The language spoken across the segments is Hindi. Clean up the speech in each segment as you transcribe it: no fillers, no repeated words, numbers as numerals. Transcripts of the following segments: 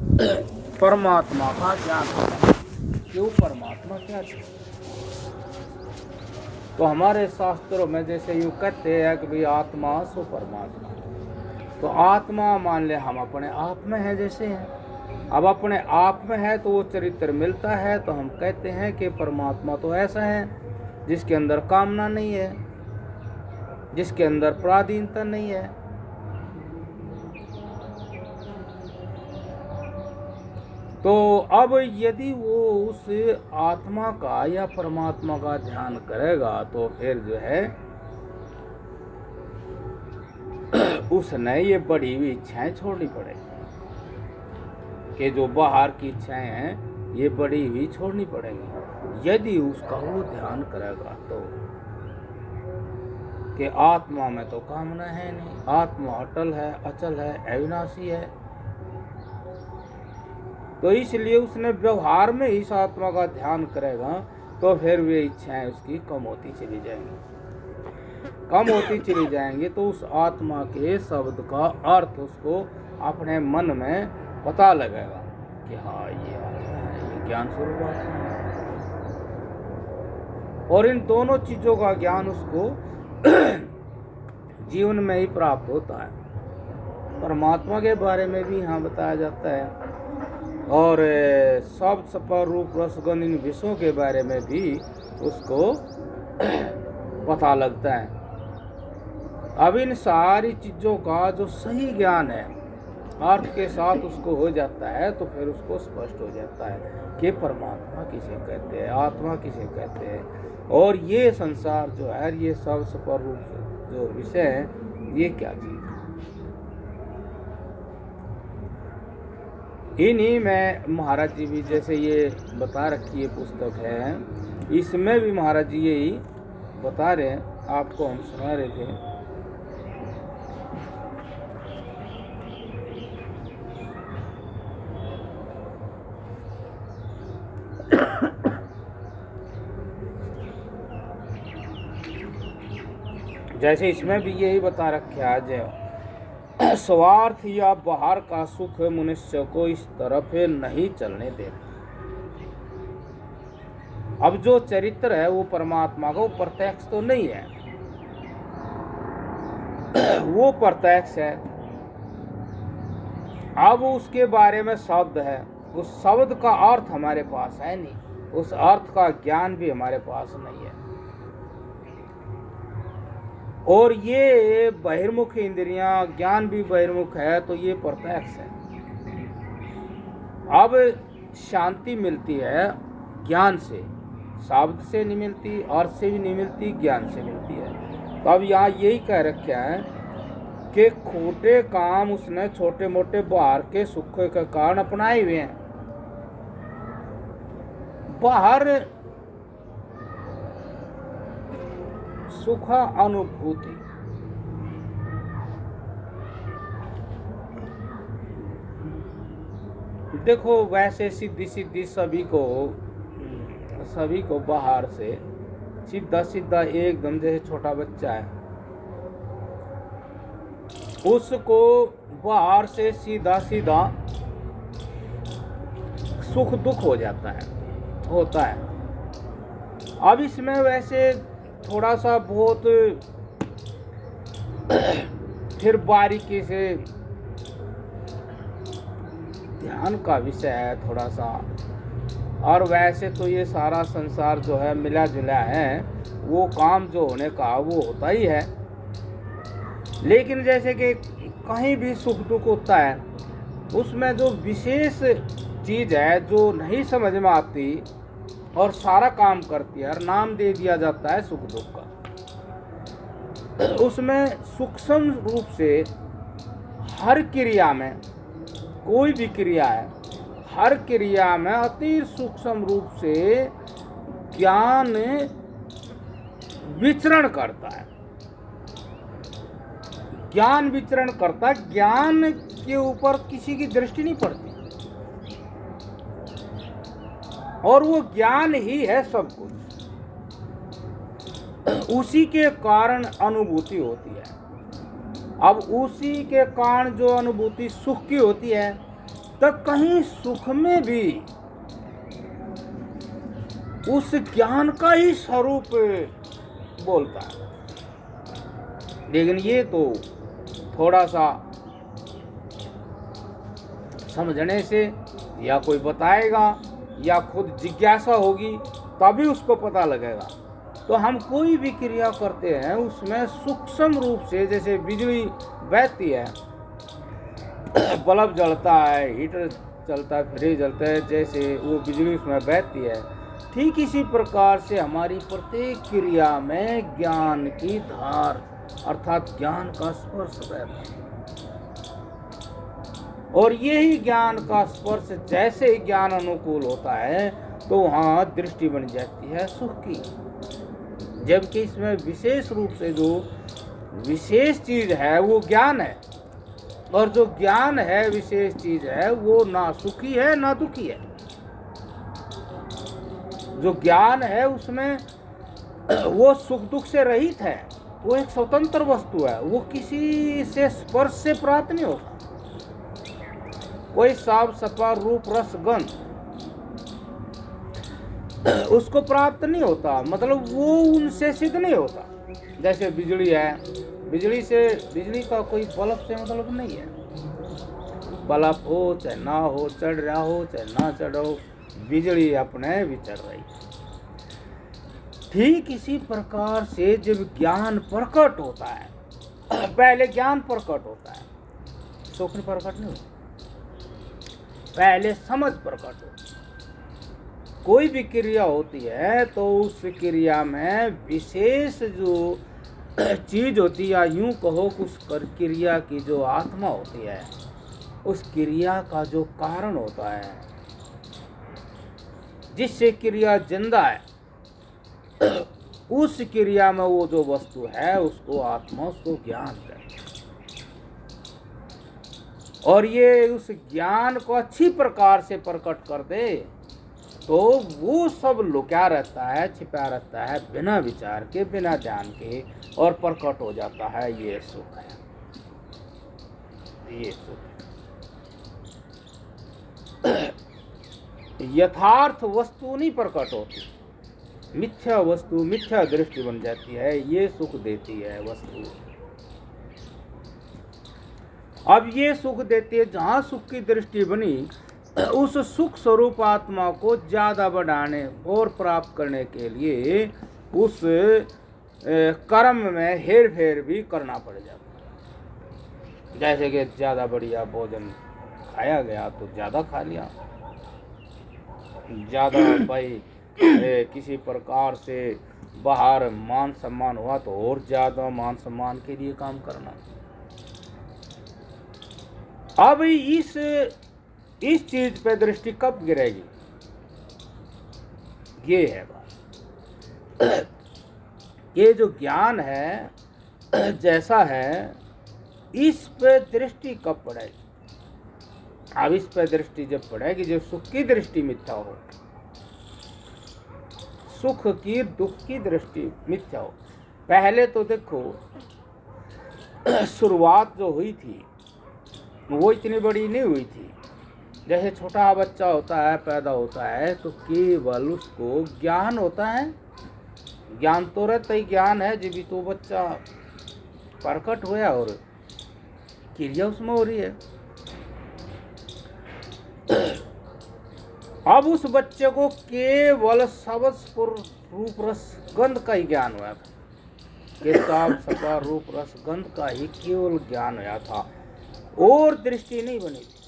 परमात्मा का ज्ञान होगा कि वो परमात्मा क्या है। तो हमारे शास्त्रों में जैसे यूँ कहते हैं कि भाई आत्मा सो परमात्मा, तो आत्मा मान ले हम अपने आप में हैं जैसे हैं। अब अपने आप में है तो वो चरित्र मिलता है, तो हम कहते हैं कि परमात्मा तो ऐसा है जिसके अंदर कामना नहीं है, जिसके अंदर पराधीनता नहीं है। तो अब यदि वो उस आत्मा का या परमात्मा का ध्यान करेगा तो फिर जो है उसने ये बढ़ी हुई इच्छाएं छोड़नी पड़ेगी, कि जो बाहर की इच्छाएं हैं ये बढ़ी हुई छोड़नी पड़ेगी यदि उसका वो ध्यान करेगा। तो कि आत्मा में तो कामना है नहीं, आत्मा अटल है, अचल है, अविनाशी है। तो इसलिए उसने व्यवहार में इस आत्मा का ध्यान करेगा तो फिर वे इच्छाएं उसकी कम होती चली जाएंगी, कम होती चली जाएंगी। तो उस आत्मा के शब्द का अर्थ उसको अपने मन में पता लगेगा कि हाँ ये आत्मा है, ये ज्ञान स्वरूप आत्मा है। और इन दोनों चीजों का ज्ञान उसको जीवन में ही प्राप्त होता है। परमात्मा के बारे में भी यहाँ बताया जाता है और शब्द स्पर्श रूप रसगंध इन विषयों के बारे में भी उसको पता लगता है। अब इन सारी चीज़ों का जो सही ज्ञान है अर्थ के साथ उसको हो जाता है तो फिर उसको स्पष्ट हो जाता है कि परमात्मा किसे कहते हैं, आत्मा किसे कहते हैं, और ये संसार जो है, ये शब्द स्पर्श रूप जो विषय है, ये क्या चीज़ है। इन्हीं में महाराज जी भी जैसे ये बता रखी है पुस्तक है, इसमें भी महाराज जी यही बता रहे हैं, आपको हम सुना रहे थे। जैसे इसमें भी यही बता रखे आज, स्वार्थ या बाहर का सुख मनुष्य को इस तरफ नहीं चलने देता। अब जो चरित्र है वो परमात्मा का, वो प्रत्यक्ष तो नहीं है, वो प्रत्यक्ष है। अब उसके बारे में शब्द है, उस शब्द का अर्थ हमारे पास है नहीं, उस अर्थ का ज्ञान भी हमारे पास नहीं है। और ये बहिर्मुख इंद्रियां, ज्ञान भी बहिर्मुख है, तो ये प्रत्यक्ष है। अब शांति मिलती है ज्ञान से, शब्द से नहीं मिलती, अर्थ से भी नहीं मिलती, ज्ञान से मिलती है। तो अब यहाँ यही कह रखा है कि खोटे काम उसने छोटे मोटे बाहर के सुख के कारण अपनाए हुए हैं। बाहर सुख अनुभूति, देखो वैसे सीधी सीधी सभी को बाहर से सीधा सीधा एकदम, जैसे छोटा बच्चा है उसको बाहर से सीधा सीधा सुख दुख हो जाता है, होता है। अब इसमें वैसे थोड़ा सा बहुत फिर बारीकी से ध्यान का विषय है थोड़ा सा। और वैसे तो ये सारा संसार जो है मिला जुला है, वो काम जो होने का वो होता ही है। लेकिन जैसे कि कहीं भी सुख दुख होता है, उसमें जो विशेष चीज़ है जो नहीं समझ में आती और सारा काम करती है, और नाम दे दिया जाता है सुख दुख का। उसमें सूक्ष्म रूप से हर क्रिया में, कोई भी क्रिया है, हर क्रिया में अति सूक्ष्म रूप से ज्ञान विचरण करता है, ज्ञान विचरण करता है। ज्ञान के ऊपर किसी की दृष्टि नहीं पड़ती, और वो ज्ञान ही है सब कुछ। उसी के कारण अनुभूति होती है। अब उसी के कारण जो अनुभूति सुख की होती है, तो कहीं सुख में भी उस ज्ञान का ही स्वरूप बोलता है। लेकिन ये तो थोड़ा सा समझने से, या कोई बताएगा या खुद जिज्ञासा होगी तभी उसको पता लगेगा। तो हम कोई भी क्रिया करते हैं उसमें सूक्ष्म रूप से, जैसे बिजली बहती है, बल्ब जलता है, हीटर चलता है, फ्रिज जलता है, जैसे वो बिजली उसमें बहती है, ठीक इसी प्रकार से हमारी प्रत्येक क्रिया में ज्ञान की धार अर्थात ज्ञान का स्पर्श रहता है। और यही ज्ञान का स्पर्श जैसे ही ज्ञान अनुकूल होता है तो वहाँ दृष्टि बन जाती है सुख की। जबकि इसमें विशेष रूप से जो विशेष चीज है वो ज्ञान है, और जो ज्ञान है विशेष चीज है वो ना सुखी है ना दुखी है। जो ज्ञान है उसमें वो सुख दुख से रहित है, वो एक स्वतंत्र वस्तु है, वो किसी से स्पर्श से प्राप्त नहीं होता। कोई साफ सफा रूप रस गंध उसको प्राप्त नहीं होता, मतलब वो उनसे सिद्ध नहीं होता। जैसे बिजली है, बिजली का कोई बल्ब से मतलब नहीं है। बल्ब हो चाहे ना हो, चढ़ रहा हो चाहे ना चढ़ हो, बिजली अपने विचर रही है। ठीक इसी प्रकार से जब ज्ञान प्रकट होता है, पहले ज्ञान प्रकट होता है, सुख प्रकट नहीं होता, पहले समझ प्रकट होती है। कोई भी क्रिया होती है तो उस क्रिया में विशेष जो चीज होती है, या यूं कहो कि उस क्रिया की जो आत्मा होती है, उस क्रिया का जो कारण होता है, जिससे क्रिया जिंदा है, उस क्रिया में वो जो वस्तु है उसको आत्मा, उसको ज्ञान कहते हैं। और ये उस ज्ञान को अच्छी प्रकार से प्रकट कर दे तो वो सब लुका रहता है, छिपा रहता है, बिना विचार के, बिना ध्यान के, और प्रकट हो जाता है। ये सुख है, ये सुख है। यथार्थ वस्तु नहीं प्रकट होती, मिथ्या वस्तु, मिथ्या दृष्टि बन जाती है, ये सुख देती है वस्तु। अब ये सुख देती है, जहां सुख की दृष्टि बनी, उस सुख स्वरूप आत्मा को ज्यादा बढ़ाने और प्राप्त करने के लिए उस कर्म में हेर फेर भी करना पड़ जाता है। जैसे कि ज्यादा बढ़िया भोजन खाया गया तो ज्यादा खा लिया, ज्यादा भाई किसी प्रकार से बाहर मान सम्मान हुआ तो और ज्यादा मान सम्मान के लिए काम करना। अब इस चीज पे दृष्टि कब गिरेगी, ये है बात। ये जो ज्ञान है जैसा है, इस पे दृष्टि कब पड़ेगी। अब इस पे दृष्टि जब पड़ेगी, जब सुख की दृष्टि मिथ्या हो, सुख की दुख की दृष्टि मिथ्या हो। पहले तो देखो शुरुआत जो हुई थी वो इतनी बड़ी नहीं हुई थी। जैसे छोटा बच्चा होता है, पैदा होता है, तो केवल उसको ज्ञान होता है, ज्ञान तो रहता ही ज्ञान है, जब भी तो बच्चा प्रकट हुआ और क्रिया उसमें हो रही है। अब उस बच्चे को केवल सबस रूप रस गंध का ही ज्ञान हुआ था, कि साफ सफा रूप रस गंध का ही केवल ज्ञान हुआ था, और दृष्टि नहीं बनी थी।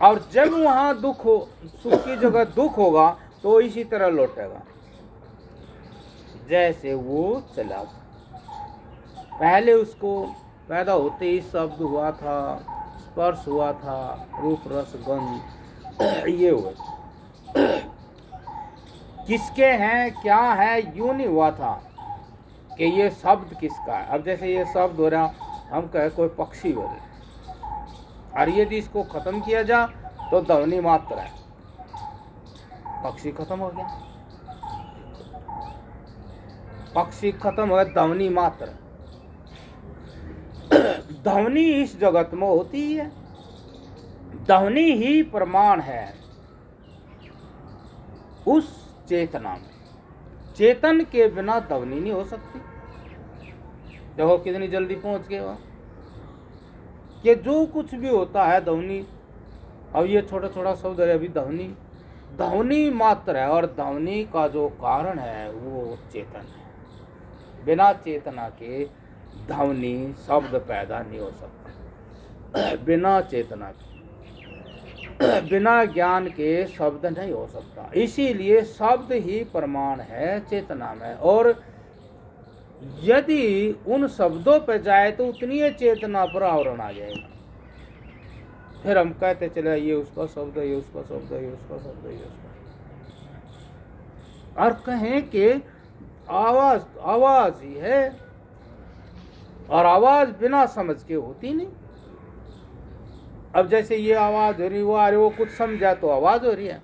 और जब वहां दुख हो, सुख की जगह दुख होगा तो इसी तरह लौटेगा जैसे वो चला। पहले उसको पैदा होते ही शब्द हुआ था, स्पर्श हुआ था, रूप रस गंध ये हुआ, किसके हैं क्या है यूं नहीं हुआ था कि ये शब्द किसका है। अब जैसे ये शब्द हो रहा, हम कहे कोई पक्षी हो रहे, और यदि इसको खत्म किया जा तो ध्वनि मात्र है, पक्षी खत्म हो गया, पक्षी खत्म हो गया, ध्वनि मात्र। ध्वनि इस जगत में होती ही है, ध्वनि ही प्रमाण है उस चेतना में। चेतन के बिना ध्वनि नहीं हो सकती। देखो कितनी जल्दी पहुंच गए वहां कि जो कुछ भी होता है ध्वनि। अब ये छोटा छोटा शब्द है अभी ध्वनि, ध्वनि मात्र है, और ध्वनि का जो कारण है वो चेतन है। बिना चेतना के ध्वनि शब्द पैदा नहीं हो सकता। बिना चेतना के, बिना ज्ञान के शब्द नहीं हो सकता। इसीलिए शब्द ही प्रमाण है चेतना में। और यदि उन शब्दों पे जाए तो उतनी ही चेतना पर आवरण आ जाएगा। फिर हम कहते चले ये उसका शब्द है, ये उसका शब्द है, ये उसका शब्द है, ये उसका। और कहें कि आवाज आवाज ही है, और आवाज बिना समझ के होती नहीं। अब जैसे ये आवाज हो रही, वो आ रही, वो कुछ समझा तो आवाज हो रही है।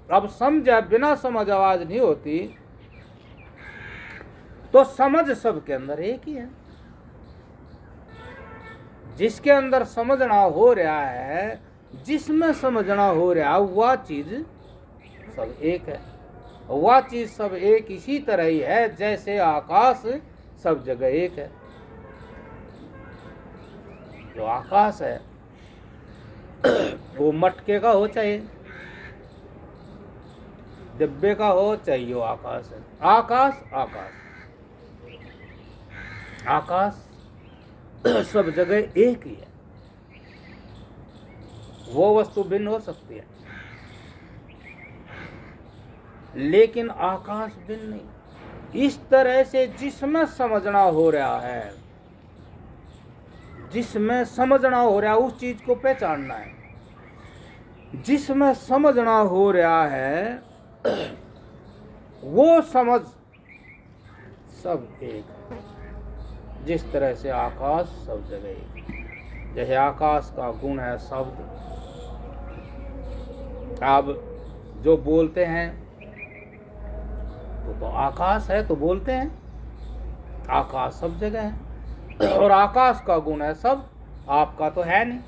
अब समझा बिना समझ आवाज नहीं होती। तो समझ सबके अंदर एक ही है। जिसके अंदर समझना हो रहा है, जिसमें समझना हो रहा है, वह चीज सब एक है। वह चीज सब एक इसी तरह ही है जैसे आकाश सब जगह एक है। जो आकाश है वो मटके का हो चाहे डिब्बे का हो, चाहिए वो आकाश है। आकाश आकाश आकाश सब जगह एक ही है। वो वस्तु भिन्न हो सकती है लेकिन आकाश भिन्न नहीं। इस तरह से जिसमें समझना हो रहा है, जिसमें समझना हो रहा है उस चीज को पहचानना है। जिसमें समझना हो रहा है वो समझ सब एक है। जिस तरह से आकाश सब जगह एक। जैसे आकाश का गुण है शब्द। आप जो बोलते हैं तो आकाश है तो बोलते हैं। आकाश सब जगह है और आकाश का गुण है सब। आपका तो है नहीं।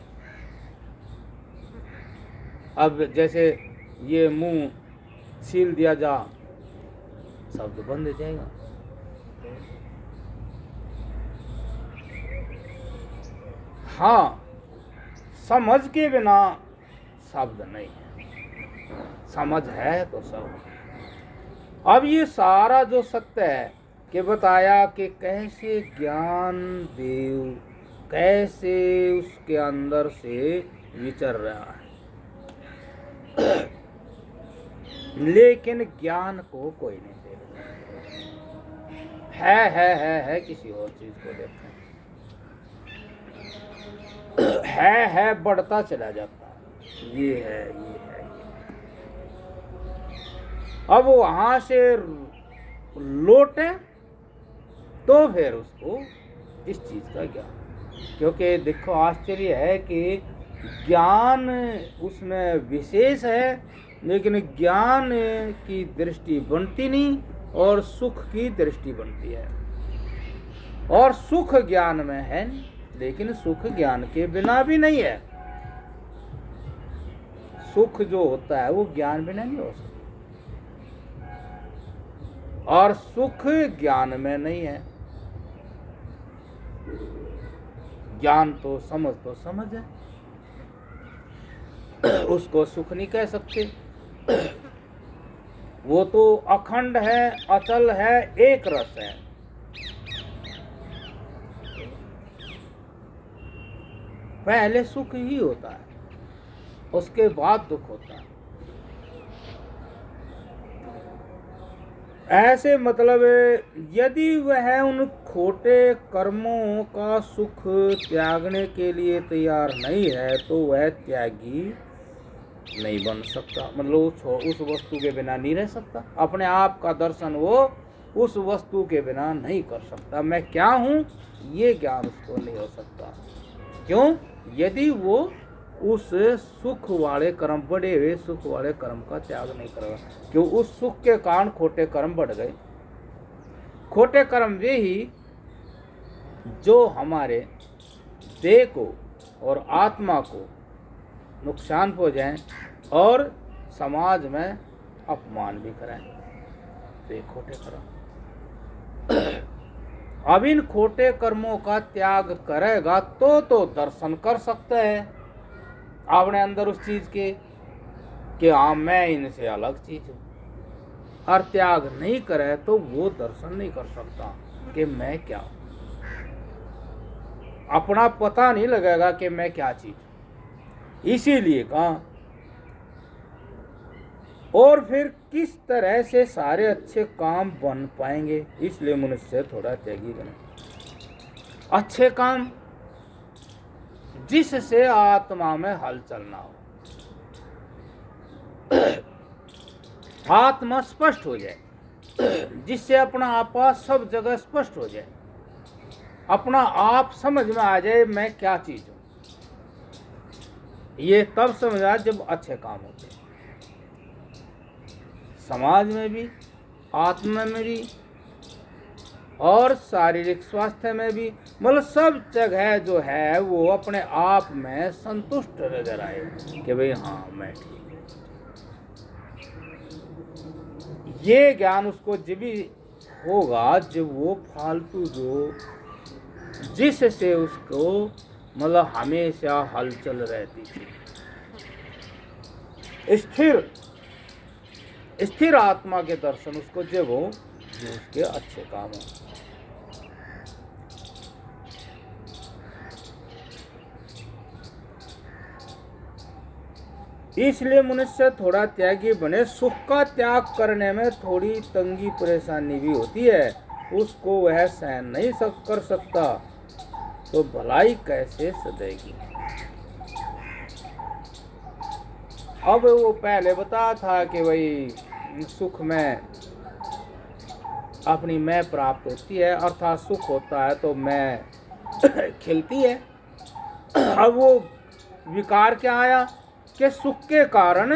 अब जैसे ये मुंह सील दिया जा, शब्द बंद हो जाएगा। हाँ, समझ के बिना शब्द नहीं है। समझ है तो सब। अब ये सारा जो सत्य है कि बताया कि कैसे ज्ञान देव कैसे उसके अंदर से विचर रहा है लेकिन ज्ञान को कोई नहीं देखता। है किसी और चीज को देखते हैं। है बढ़ता चला जाता है। ये है। अब वहां से लौटे तो फिर उसको इस चीज का ज्ञान। क्योंकि देखो आश्चर्य है कि ज्ञान उसमें विशेष है लेकिन ज्ञान की दृष्टि बनती नहीं और सुख की दृष्टि बनती है। और सुख ज्ञान में है लेकिन सुख ज्ञान के बिना भी नहीं है। सुख जो होता है वो ज्ञान बिना नहीं हो सकता। और सुख ज्ञान में नहीं है। ज्ञान तो समझ है, उसको सुख नहीं कह सकते। वो तो अखंड है, अचल है, एक रस है। पहले सुख ही होता है उसके बाद दुख होता है। ऐसे मतलब यदि वह उन खोटे कर्मों का सुख त्यागने के लिए तैयार नहीं है तो वह त्यागी नहीं बन सकता। मतलब उस वस्तु के बिना नहीं रह सकता। अपने आप का दर्शन वो उस वस्तु के बिना नहीं कर सकता। मैं क्या हूँ ये ज्ञान उसको नहीं हो सकता। क्यों? यदि वो उस सुख वाले कर्म, बढ़े हुए सुख वाले कर्म का त्याग नहीं करेगा। क्यों? उस सुख के कारण खोटे कर्म बढ़ गए। खोटे कर्म वे ही जो हमारे देह को और आत्मा को नुकसान पहुँचाएं और समाज में अपमान भी करें, तो ये खोटे कर्म। अब इन खोटे कर्मों का त्याग करेगा तो दर्शन कर सकते हैं अपने अंदर उस चीज के कि हाँ मैं इनसे अलग चीज हूँ। और त्याग नहीं करे तो वो दर्शन नहीं कर सकता कि मैं क्या हूँ, अपना पता नहीं लगेगा कि मैं क्या चीज हूँ। इसीलिए कहा, और फिर किस तरह से सारे अच्छे काम बन पाएंगे, इसलिए मनुष्य थोड़ा त्यागी बने। अच्छे काम जिससे आत्मा में हलचल ना हो, आत्मा स्पष्ट हो जाए, जिससे अपना आपा सब जगह स्पष्ट हो जाए, अपना आप समझ में आ जाए मैं क्या चीज हूं। ये तब समझ आए जब अच्छे काम होते हैं, समाज में भी, आत्मा में भी और शारीरिक स्वास्थ्य में भी, मतलब सब जगह जो है वो अपने आप में संतुष्ट नजर आए कि भाई हाँ मैं ठीक हूँ। ये ज्ञान उसको जब भी होगा जब वो फालतू जो जिससे उसको मतलब हमेशा हलचल रहती थी, स्थिर आत्मा के दर्शन उसको जब हो जो उसके अच्छे काम हो। इसलिए मनुष्य थोड़ा त्यागी बने। सुख का त्याग करने में थोड़ी तंगी परेशानी भी होती है, उसको वह सहन नहीं कर सकता, तो भलाई कैसे सदेगी। अब वो पहले बताया था कि भाई सुख में अपनी मैं प्राप्त होती है, अर्थात सुख होता है तो मैं खिलती है। अब वो विकार क्या आया कि सुख के कारण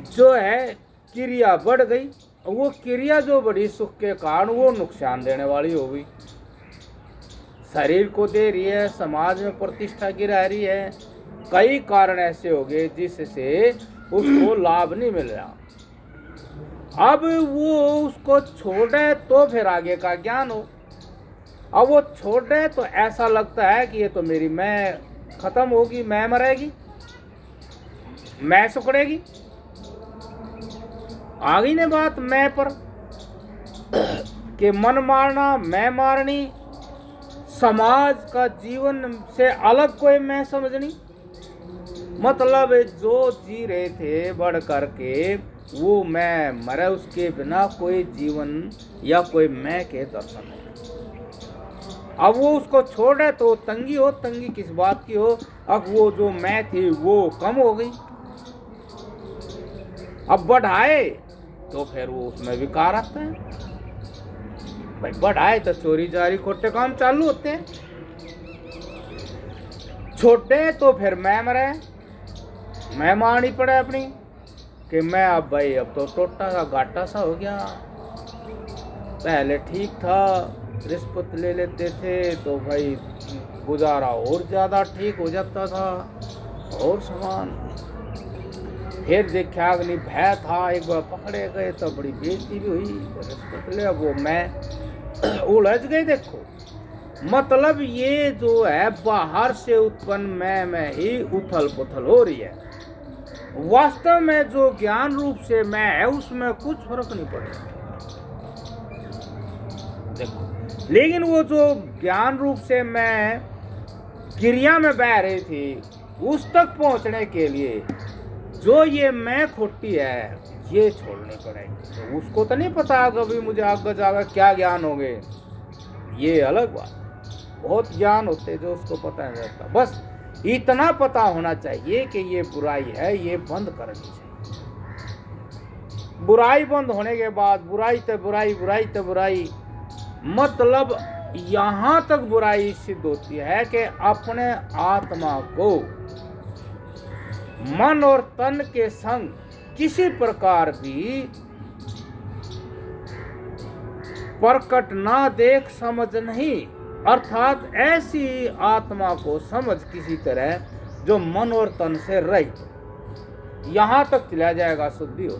जो है क्रिया बढ़ गई, वो क्रिया जो बढ़ी सुख के कारण वो नुकसान देने वाली हो गई, शरीर को दे रही है, समाज में प्रतिष्ठा गिरा रही है, कई कारण ऐसे हो गए जिससे उसको लाभ नहीं मिल रहा। अब वो उसको छोड़े तो फिर आगे का ज्ञान हो। अब वो छोड़े तो ऐसा लगता है कि ये तो मेरी मैं खत्म होगी, मैं मरेगी, मैं सुकड़ेगी। आ गई ना बात मैं पर कि मन मारना, मैं मारनी, समाज का जीवन से अलग कोई मैं समझनी। मतलब जो जी रहे थे बढ़ करके वो मैं मरे, उसके बिना कोई जीवन या कोई मैं के दर्शन नहीं। अब वो उसको छोड़े तो तंगी हो, तंगी किस बात की हो, अब वो जो मैं थी वो कम हो गई। अब बढ़ाए तो फिर वो उसमें विकार आता है। भाई बढ़ाए तो चोरी जारी खोटे काम चालू होते हैं, छोटे तो फिर मैं मरे, मैं मारनी पड़े अपनी कि मैं अब भाई अब तो टोटा सा घाटा सा हो गया। पहले ठीक था, रिश्वत ले लेते थे तो भाई गुजारा और ज़्यादा ठीक हो जाता था और सामान। फिर देखा अगली भय था, एक बार पकड़े गए तो बड़ी बेइज्जती भी हुई, रिश्वत ले, अब वो मैं उलझ गए। देखो मतलब ये जो है बाहर से उत्पन्न मैं में ही उथल पुथल हो रही है, वास्तव में जो ज्ञान रूप से मैं है उसमें कुछ फर्क नहीं पड़ेगा। देखो लेकिन वो जो ज्ञान रूप से मैं क्रिया में बह रही थी उस तक पहुंचने के लिए जो ये मैं खोटी है ये छोड़नी पड़ेगी। तो उसको तो नहीं पता कभी मुझे आगे जाकर क्या ज्ञान होंगे, ये अलग बात। बहुत ज्ञान होते जो उसको पता नहीं रहता, बस इतना पता होना चाहिए कि ये बुराई है, ये बंद करनी चाहिए। बुराई बंद होने के बाद बुराई तो बुराई, बुराई तो बुराई, मतलब यहाँ तक बुराई सिद्ध होती है कि अपने आत्मा को मन और तन के संग किसी प्रकार भी प्रकट ना देख समझ नहीं, अर्थात ऐसी आत्मा को समझ किसी तरह जो मन और तन से रहित, यहां तक चला जाएगा शुद्धि हो।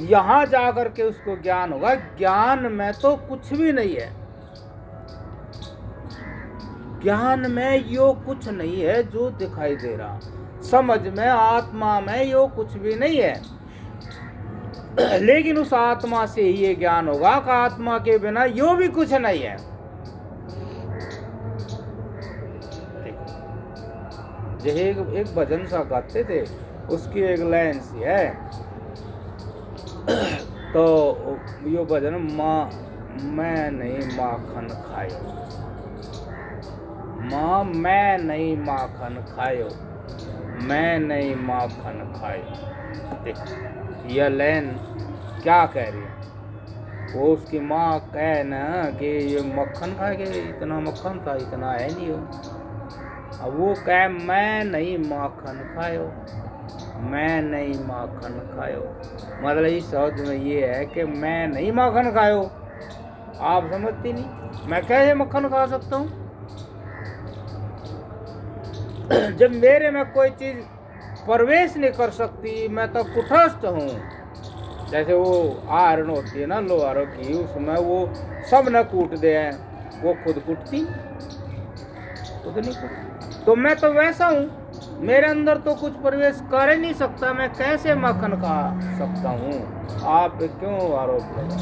यहां जाकर के उसको ज्ञान होगा। ज्ञान में तो कुछ भी नहीं है, ज्ञान में यो कुछ नहीं है जो दिखाई दे रहा, समझ में आत्मा में यो कुछ भी नहीं है। लेकिन उस आत्मा से ही ये ज्ञान होगा कि आत्मा के बिना यो भी कुछ नहीं है। एक भजन सा गाते थे, उसकी एक लाइन सी है, तो यो भजन माँ मैं नहीं माखन खायो, माँ मैं नहीं माखन खायो, मैं नहीं माखन खायो। देख यह लाइन क्या कह रही है, वो उसकी माँ कहे ना कि ये मक्खन खा के, इतना मक्खन था, इतना है नहीं हो। अब वो कहे मैं नहीं माखन खायो, मैं नहीं माखन खायो। मतलब इस शब्द में ये है कि मैं नहीं माखन खायो। आप समझती नहीं, मैं कैसे मक्खन खा सकता हूँ जब मेरे में कोई चीज प्रवेश नहीं कर सकती, मैं तो कुटस्थ हूँ। जैसे वो आयरन होती है ना लोहारों की, उसमें वो सब न कूट दे हैं, वो खुद कुटती, खुद नहीं कुटती। तो मैं तो वैसा हूँ, मेरे अंदर तो कुछ प्रवेश कर ही नहीं सकता, मैं कैसे मक्खन खा सकता हूँ। आप क्यों आरोप लगा।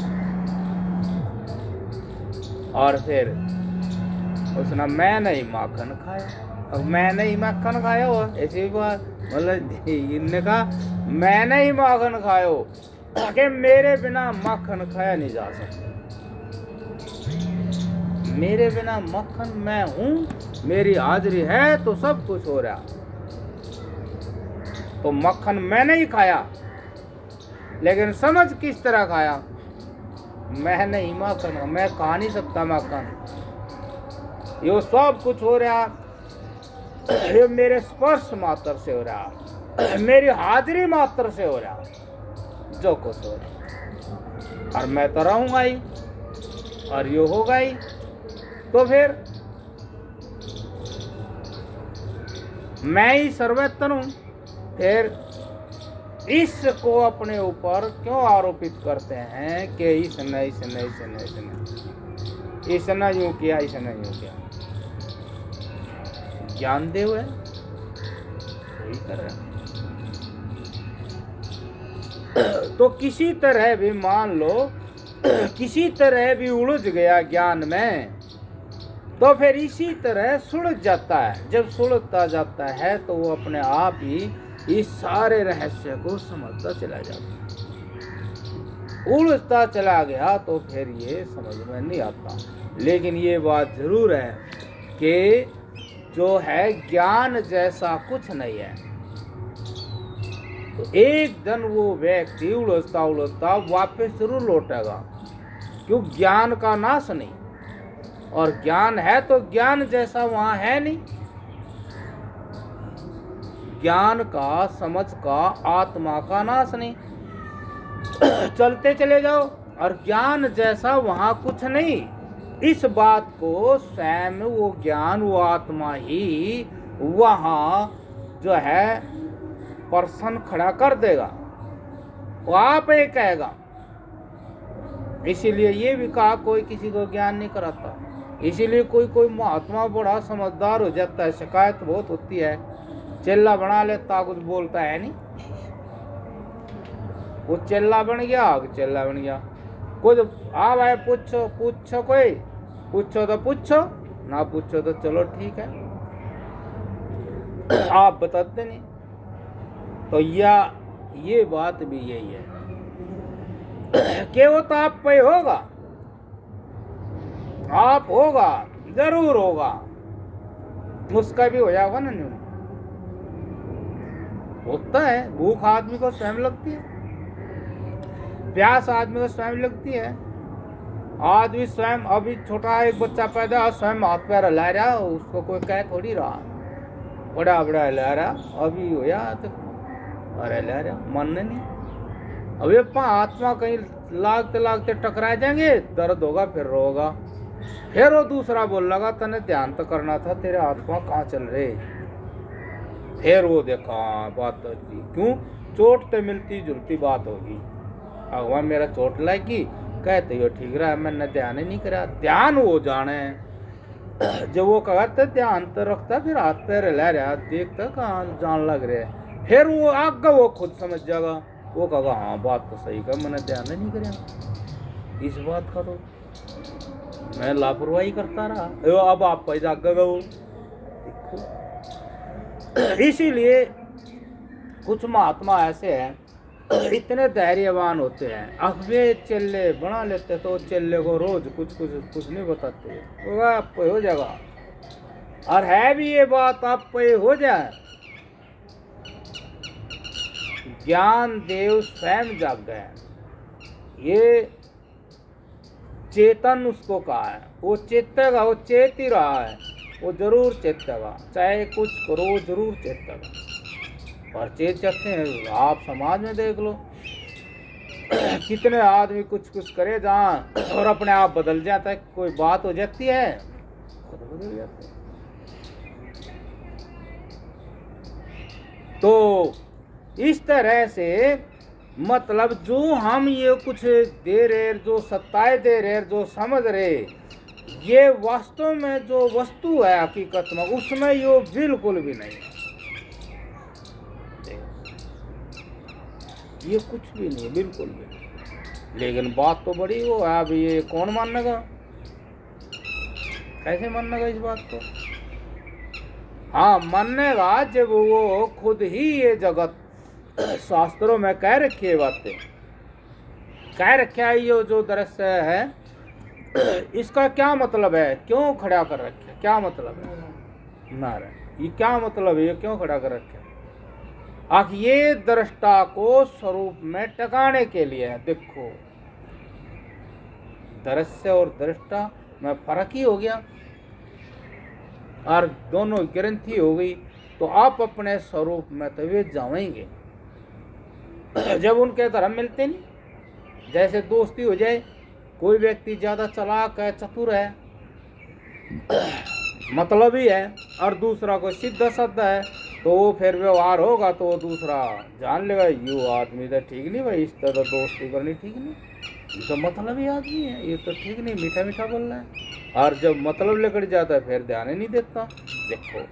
और फिर उसने मैं नहीं माखन खाया, अब मैं नहीं माखन खाया हो, ऐसी बात मतलब इनने कहा मैं नहीं माखन खायो कि मेरे बिना मक्खन खाया नहीं जा सकता। मेरे बिना मक्खन मैं हूँ, मेरी हाजिरी है तो सब कुछ हो रहा। तो मक्खन मैंने ही खाया, लेकिन समझ किस तरह खाया, मैं नहीं मक्खन, मैं खा नहीं सकता मक्खन। ये सब कुछ हो रहा, ये मेरे स्पर्श मात्र से हो रहा, मेरी हाजिरी मात्र से हो रहा, जो कुछ हो रहा। और मैं तो रहूंगा ही, और यो होगा ही। तो फिर मैं ही सर्वोत्तम हूं। फिर इसको अपने ऊपर क्यों आरोपित करते हैं कि इसने इसने इसने इसने इसने यूं किया, इसने यूं किया। ज्ञान देव है, वही कर रहे हैं। तो किसी तरह भी मान लो, किसी तरह भी उलझ गया ज्ञान में, तो फिर इसी तरह सुलझ जाता है। जब सुलझता जाता है तो वो अपने आप ही इस सारे रहस्य को समझता चला जाता है। उलझता चला गया तो फिर ये समझ में नहीं आता। लेकिन ये बात जरूर है कि जो है ज्ञान जैसा कुछ नहीं है। तो एक दिन वो व्यक्ति उलझता उलझता वापस जरूर लौटेगा, क्यों ज्ञान का नाश नहीं। और ज्ञान है तो ज्ञान जैसा वहां है नहीं। ज्ञान का, समझ का, आत्मा का नाश नहीं। चलते चले जाओ और ज्ञान जैसा वहां कुछ नहीं। इस बात को स्वयं वो ज्ञान, वो आत्मा ही वहां जो है पर्सन खड़ा कर देगा, वो आप ही कहेगा। इसीलिए ये भी कहा कोई किसी को ज्ञान नहीं कराता। इसीलिए कोई महात्मा बड़ा समझदार हो जाता है, शिकायत बहुत होती है, चेला बना लेता, कुछ बोलता है नहीं। वो चेला बन गया, चेला बन गया। कुछ आ भाई पूछो पूछो, कोई पूछो तो पूछो, ना पूछो तो चलो ठीक है, आप बताते नहीं। तो ये बात भी यही है कि वो तो आप पे होगा, आप होगा, जरूर होगा। उसका भी हो जाएगा ना, नहीं होता है। भूख आदमी को स्वयं लगती है, प्यास आदमी को स्वयं लगती है। आदमी स्वयं, अभी छोटा एक बच्चा पैदा, स्वयं हाथ पैर हिला रहा, उसको कोई कह थोड़ी रहा, बड़ा बड़ा हिला रहा, अभी हो या तो और हिला रहा, मन नहीं। अब ये आत्मा कहीं लागते लागते टकरा जाएंगे, दर्द होगा, फिर रोगा। फिर वो दूसरा बोल लगा तने ध्यान तो करना था, तेरे हाथ पाँव कहाँ चल रहे। फिर वो देखा बात होगी, क्यों चोट तो मिलती जुलती बात होगी। भगवान मेरा चोट लगी, कहते हो ठीक रहा, मैंने ध्यान ही नहीं करा। ध्यान वो जाने जब वो कहते ध्यान तो रखता, फिर हाथ पैर हिला रहा, देखता कहाँ जान लग रहे। फिर वो आगे वो खुद समझ जाएगा, वो कहेगा हाँ बात तो सही कहा, मैंने ध्यान ही नहीं करा इस बात का, तो मैं लापरवाही करता रहा। अब आप पैसा जाग गए। इसीलिए कुछ महात्मा ऐसे हैं, इतने धैर्यवान होते हैं, अब वे चेले बना लेते तो चेले को रोज कुछ नहीं बताते, वो आप पे हो जाएगा। और है भी ये बात, आप पे हो जाए। ज्ञान देव स्वयं जाग गए, ये चेतन उसको कहा है, वो चेतेगा, वो चेत ही रहा है, वो जरूर चेतेगा, चाहे कुछ करो वो जरूर चेतेगा। और चेत सकते हैं, आप समाज में देख लो कितने आदमी कुछ करे जहाँ और अपने आप बदल जाता है, कोई बात हो जाती है खुद बदल जाता है। तो इस तरह से मतलब जो हम ये कुछ दे रहे, जो सत्ताएं दे रहे, जो समझ रहे, ये वास्तव में जो वस्तु है हकीकत में उसमें ये बिल्कुल भी नहीं है, ये कुछ भी नहीं है, बिल्कुल भी नहीं। लेकिन बात तो बड़ी वो है, अब ये कौन मानेगा, कैसे मानेगा इस बात को। हाँ मानेगा जब वो खुद ही ये जगत शास्त्रों में कह रखी है, बातें कह रखा है, ये जो दृश्य है इसका क्या मतलब है, क्यों खड़ा कर रखे, क्या मतलब है नारायण, ये क्या मतलब है, ये क्यों खड़ा कर रखे। आखिर ये दृष्टा को स्वरूप में टकाने के लिए है। देखो दृश्य और दृष्टा में फर्क ही हो गया, और दोनों ग्रंथि हो गई, तो आप अपने स्वरूप में तो वे जाएंगे जब उनके धर्म मिलते नहीं। जैसे दोस्ती हो जाए, कोई व्यक्ति ज्यादा चालाक है, चतुर है, मतलब ही है, और दूसरा कोई सीधा साधा है, तो वो फिर व्यवहार होगा तो वो दूसरा जान लेगा ये आदमी तो ठीक नहीं भाई, इस तरह दोस्ती करनी ठीक नहीं, ये तो मतलब ही आदमी है, ये तो ठीक नहीं, मीठा मीठा बोल रहा है। और जब मतलब लेकर जाता है फिर ध्यान ही नहीं देता। देखो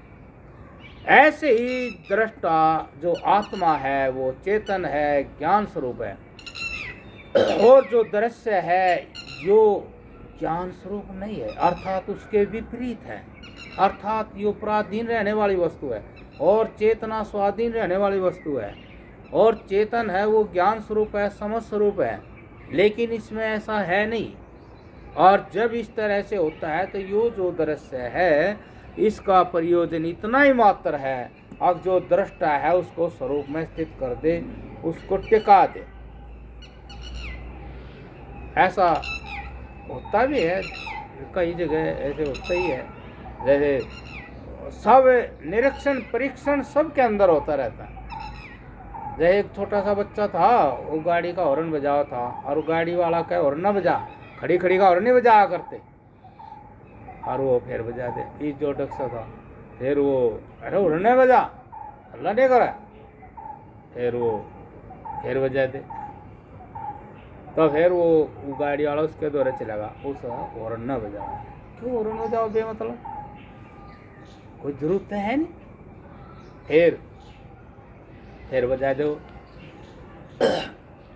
ऐसे ही दृष्टा जो आत्मा है वो चेतन है, ज्ञान स्वरूप है, और जो दृश्य है जो ज्ञान स्वरूप नहीं है, अर्थात उसके विपरीत है, अर्थात ये पराधीन रहने वाली वस्तु है, और चेतना स्वाधीन रहने वाली वस्तु है। और चेतन है वो ज्ञान स्वरूप है, समझ स्वरूप है, लेकिन इसमें ऐसा है नहीं। और जब इस तरह से होता है तो ये जो दृश्य है इसका प्रयोजन इतना ही मात्र है, अब जो दृष्टा है उसको स्वरूप में स्थित कर दे, उसको टिका दे। ऐसा होता भी है, कई जगह ऐसे होता ही है, जैसे सब निरीक्षण परीक्षण सब के अंदर होता रहता है। जैसे एक छोटा सा बच्चा था, वो गाड़ी का हॉर्न बजावा था, और गाड़ी वाला का हॉर्न न बजा, खड़ी खड़ी का हॉर्न नहीं बजाया करते, और वो फिर बजा दे, ये जो डक्सा था, फिर वो अरे हॉर्न नहीं बजा, अल्लाह नहीं करा, फिर वो फिर बजा दे, तो फिर वो गाड़ी वाला उसके द्वारा चलेगा, उस हॉर्न न बजा। क्यों हॉर्न बजाओ बेमतलब, कोई जरूरत है नहीं। फिर बजा दो,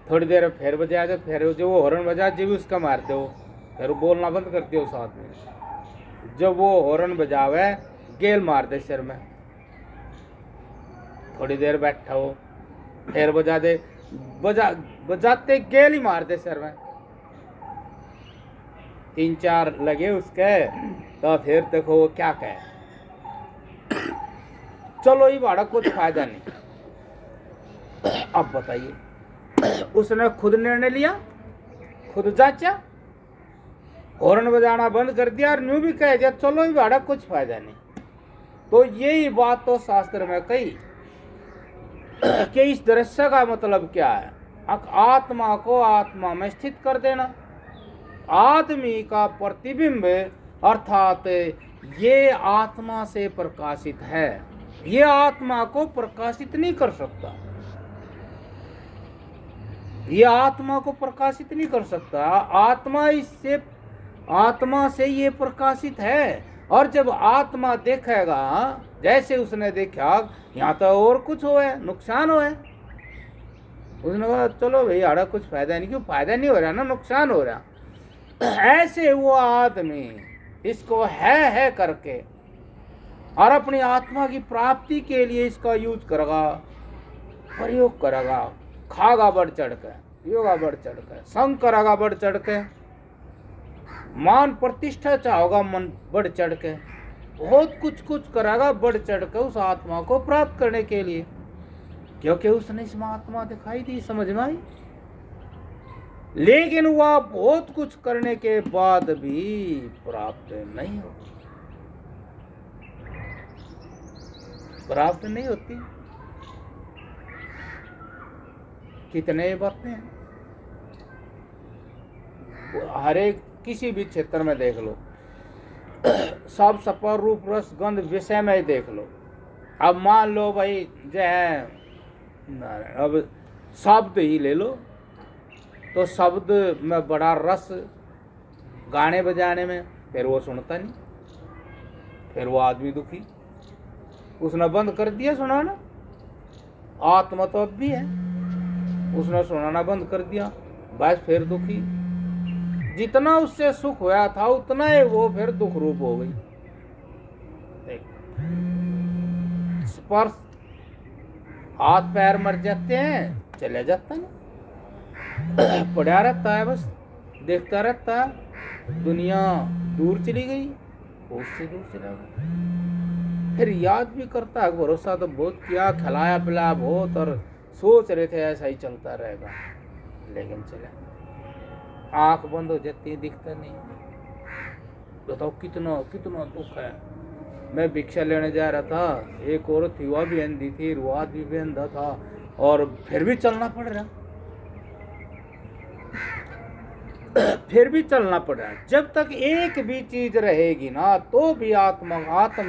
थोड़ी देर फिर बजा दो, फिर जो वो हॉर्न बजा जब भी उसका मारते हो, फिर बोलना बंद करते हो साथ में। जब वो हॉर्न बजावे गेल मार दे सिर में, थोड़ी देर बैठा हो, फिर बजा दे, बजाते गेल ही मार दे सिर में, 3-4 लगे उसके, तो फिर देखो वो क्या कहे। चलो ये भाड़ा कुछ फायदा नहीं। अब बताइए, उसने खुद निर्णय लिया, खुद जांचा, हॉर्न बजाना बंद कर दिया और न्यू भी कह दिया चलो ये भाड़ा कुछ फायदा नहीं। तो यही बात तो शास्त्र में कही कि इस दृश्य का मतलब क्या है, आत्मा को आत्मा में स्थित कर देना। आदमी का प्रतिबिंब अर्थात ये आत्मा से प्रकाशित है, ये आत्मा को प्रकाशित नहीं कर सकता, ये आत्मा को प्रकाशित नहीं कर सकता। आत्मा से ये प्रकाशित है। और जब आत्मा देखेगा, जैसे उसने देखा यहाँ तो और कुछ हो है, नुकसान हो है, उसने कहा चलो भाई आड़ा कुछ फायदा नहीं, क्यों फायदा नहीं हो रहा ना, नुकसान हो रहा। ऐसे वो आदमी इसको है करके और अपनी आत्मा की प्राप्ति के लिए इसका यूज करेगा, प्रयोग करेगा, खागा बढ़ चढ़ के, योगा बढ़ चढ़ के, संग करेगा बढ़ चढ़ के, मान प्रतिष्ठा चाहोगा मन बढ़ चढ़ के, बहुत कुछ करेगा बढ़ चढ़ के उस आत्मा को प्राप्त करने के लिए, क्योंकि उसने इसमें आत्मा दिखाई दी, समझ में आई। लेकिन वह बहुत कुछ करने के बाद भी प्राप्त नहीं होती, प्राप्त नहीं होती। कितने बातें हैं, हर एक किसी भी क्षेत्र में देख लो, सब सपर रूप रस गंध विषय में ही देख लो। अब मान लो भाई जो है, अब शब्द ही ले लो, तो शब्द में बड़ा रस गाने बजाने में, फिर वो सुनता नहीं, फिर वो आदमी दुखी, उसने बंद कर दिया सुनाना। आत्मा तो अब भी है, उसने सुनाना बंद कर दिया, बस फिर दुखी। जितना उससे सुख हुआ था उतना ही वो फिर दुख रूप हो गई। स्पर्श, हाथ पैर मर जाते हैं, चले जाता नहीं, पड़ा रहता है, बस देखता रहता है। दुनिया दूर चली गई, उससे दूर चला गया, फिर याद भी करता है, भरोसा तो बहुत किया, खिलाया पिलाया बहुत, और सोच रहे थे ऐसा ही चलता रहेगा, लेकिन चला, आंख बंद हो जाती है, दिखता नहीं। बताओ कितना कितना दुख है। मैं भिक्षा लेने जा रहा था, एक औरत थी, वह भी अंधी थी, वो आदमी भी अंधा था, और फिर भी चलना पड़ रहा, फिर भी चलना पड़ रहा। जब तक एक भी चीज रहेगी ना, तो भी आत्म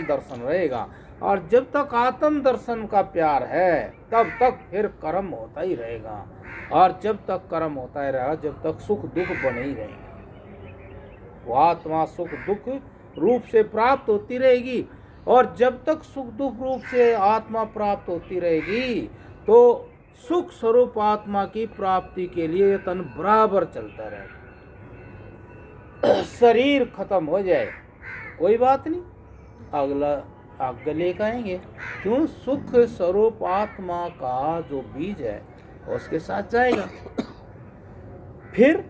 दर्शन रहेगा, और जब तक आत्म दर्शन का प्यार है तब तक फिर कर्म होता ही रहेगा, और जब तक कर्म होता ही रहेगा, जब तक सुख दुख बने ही रहेगा। वो आत्मा सुख दुख रूप से प्राप्त होती रहेगी, और जब तक सुख दुख रूप से आत्मा प्राप्त होती रहेगी, तो सुख स्वरूप आत्मा की प्राप्ति के लिए ये तन बराबर चलता रहेगा। शरीर खत्म हो जाए कोई बात नहीं, अगला आगे लेकर आएंगे, क्यों, सुख स्वरूप आत्मा का जो बीज है उसके साथ जाएगा, फिर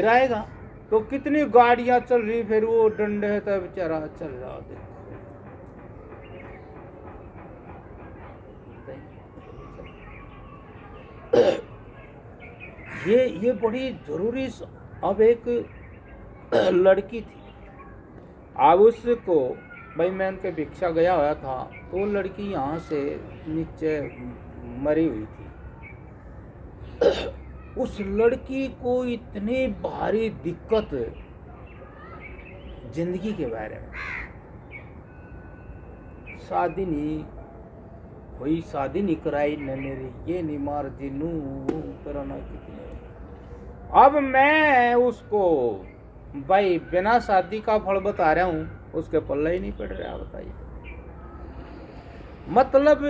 आएगा। तो कितनी गाड़ियां चल रही, फिर वो डंडे है तो बेचारा चल रहा, ये बड़ी जरूरी। अब एक लड़की थी, अब उसको भाई मैं उनके भिक्षा गया हुआ था, तो लड़की यहाँ से नीचे मरी हुई थी। उस लड़की को इतनी भारी दिक्कत जिंदगी के बारे में, शादी नहीं हुई, शादी नहीं कराई न मेरी, ये नहीं मार जिनू करना कितने। अब मैं उसको भाई बिना शादी का फल बता रहा हूँ, उसके पल्ला ही नहीं पड़ रहा, बताइए। मतलब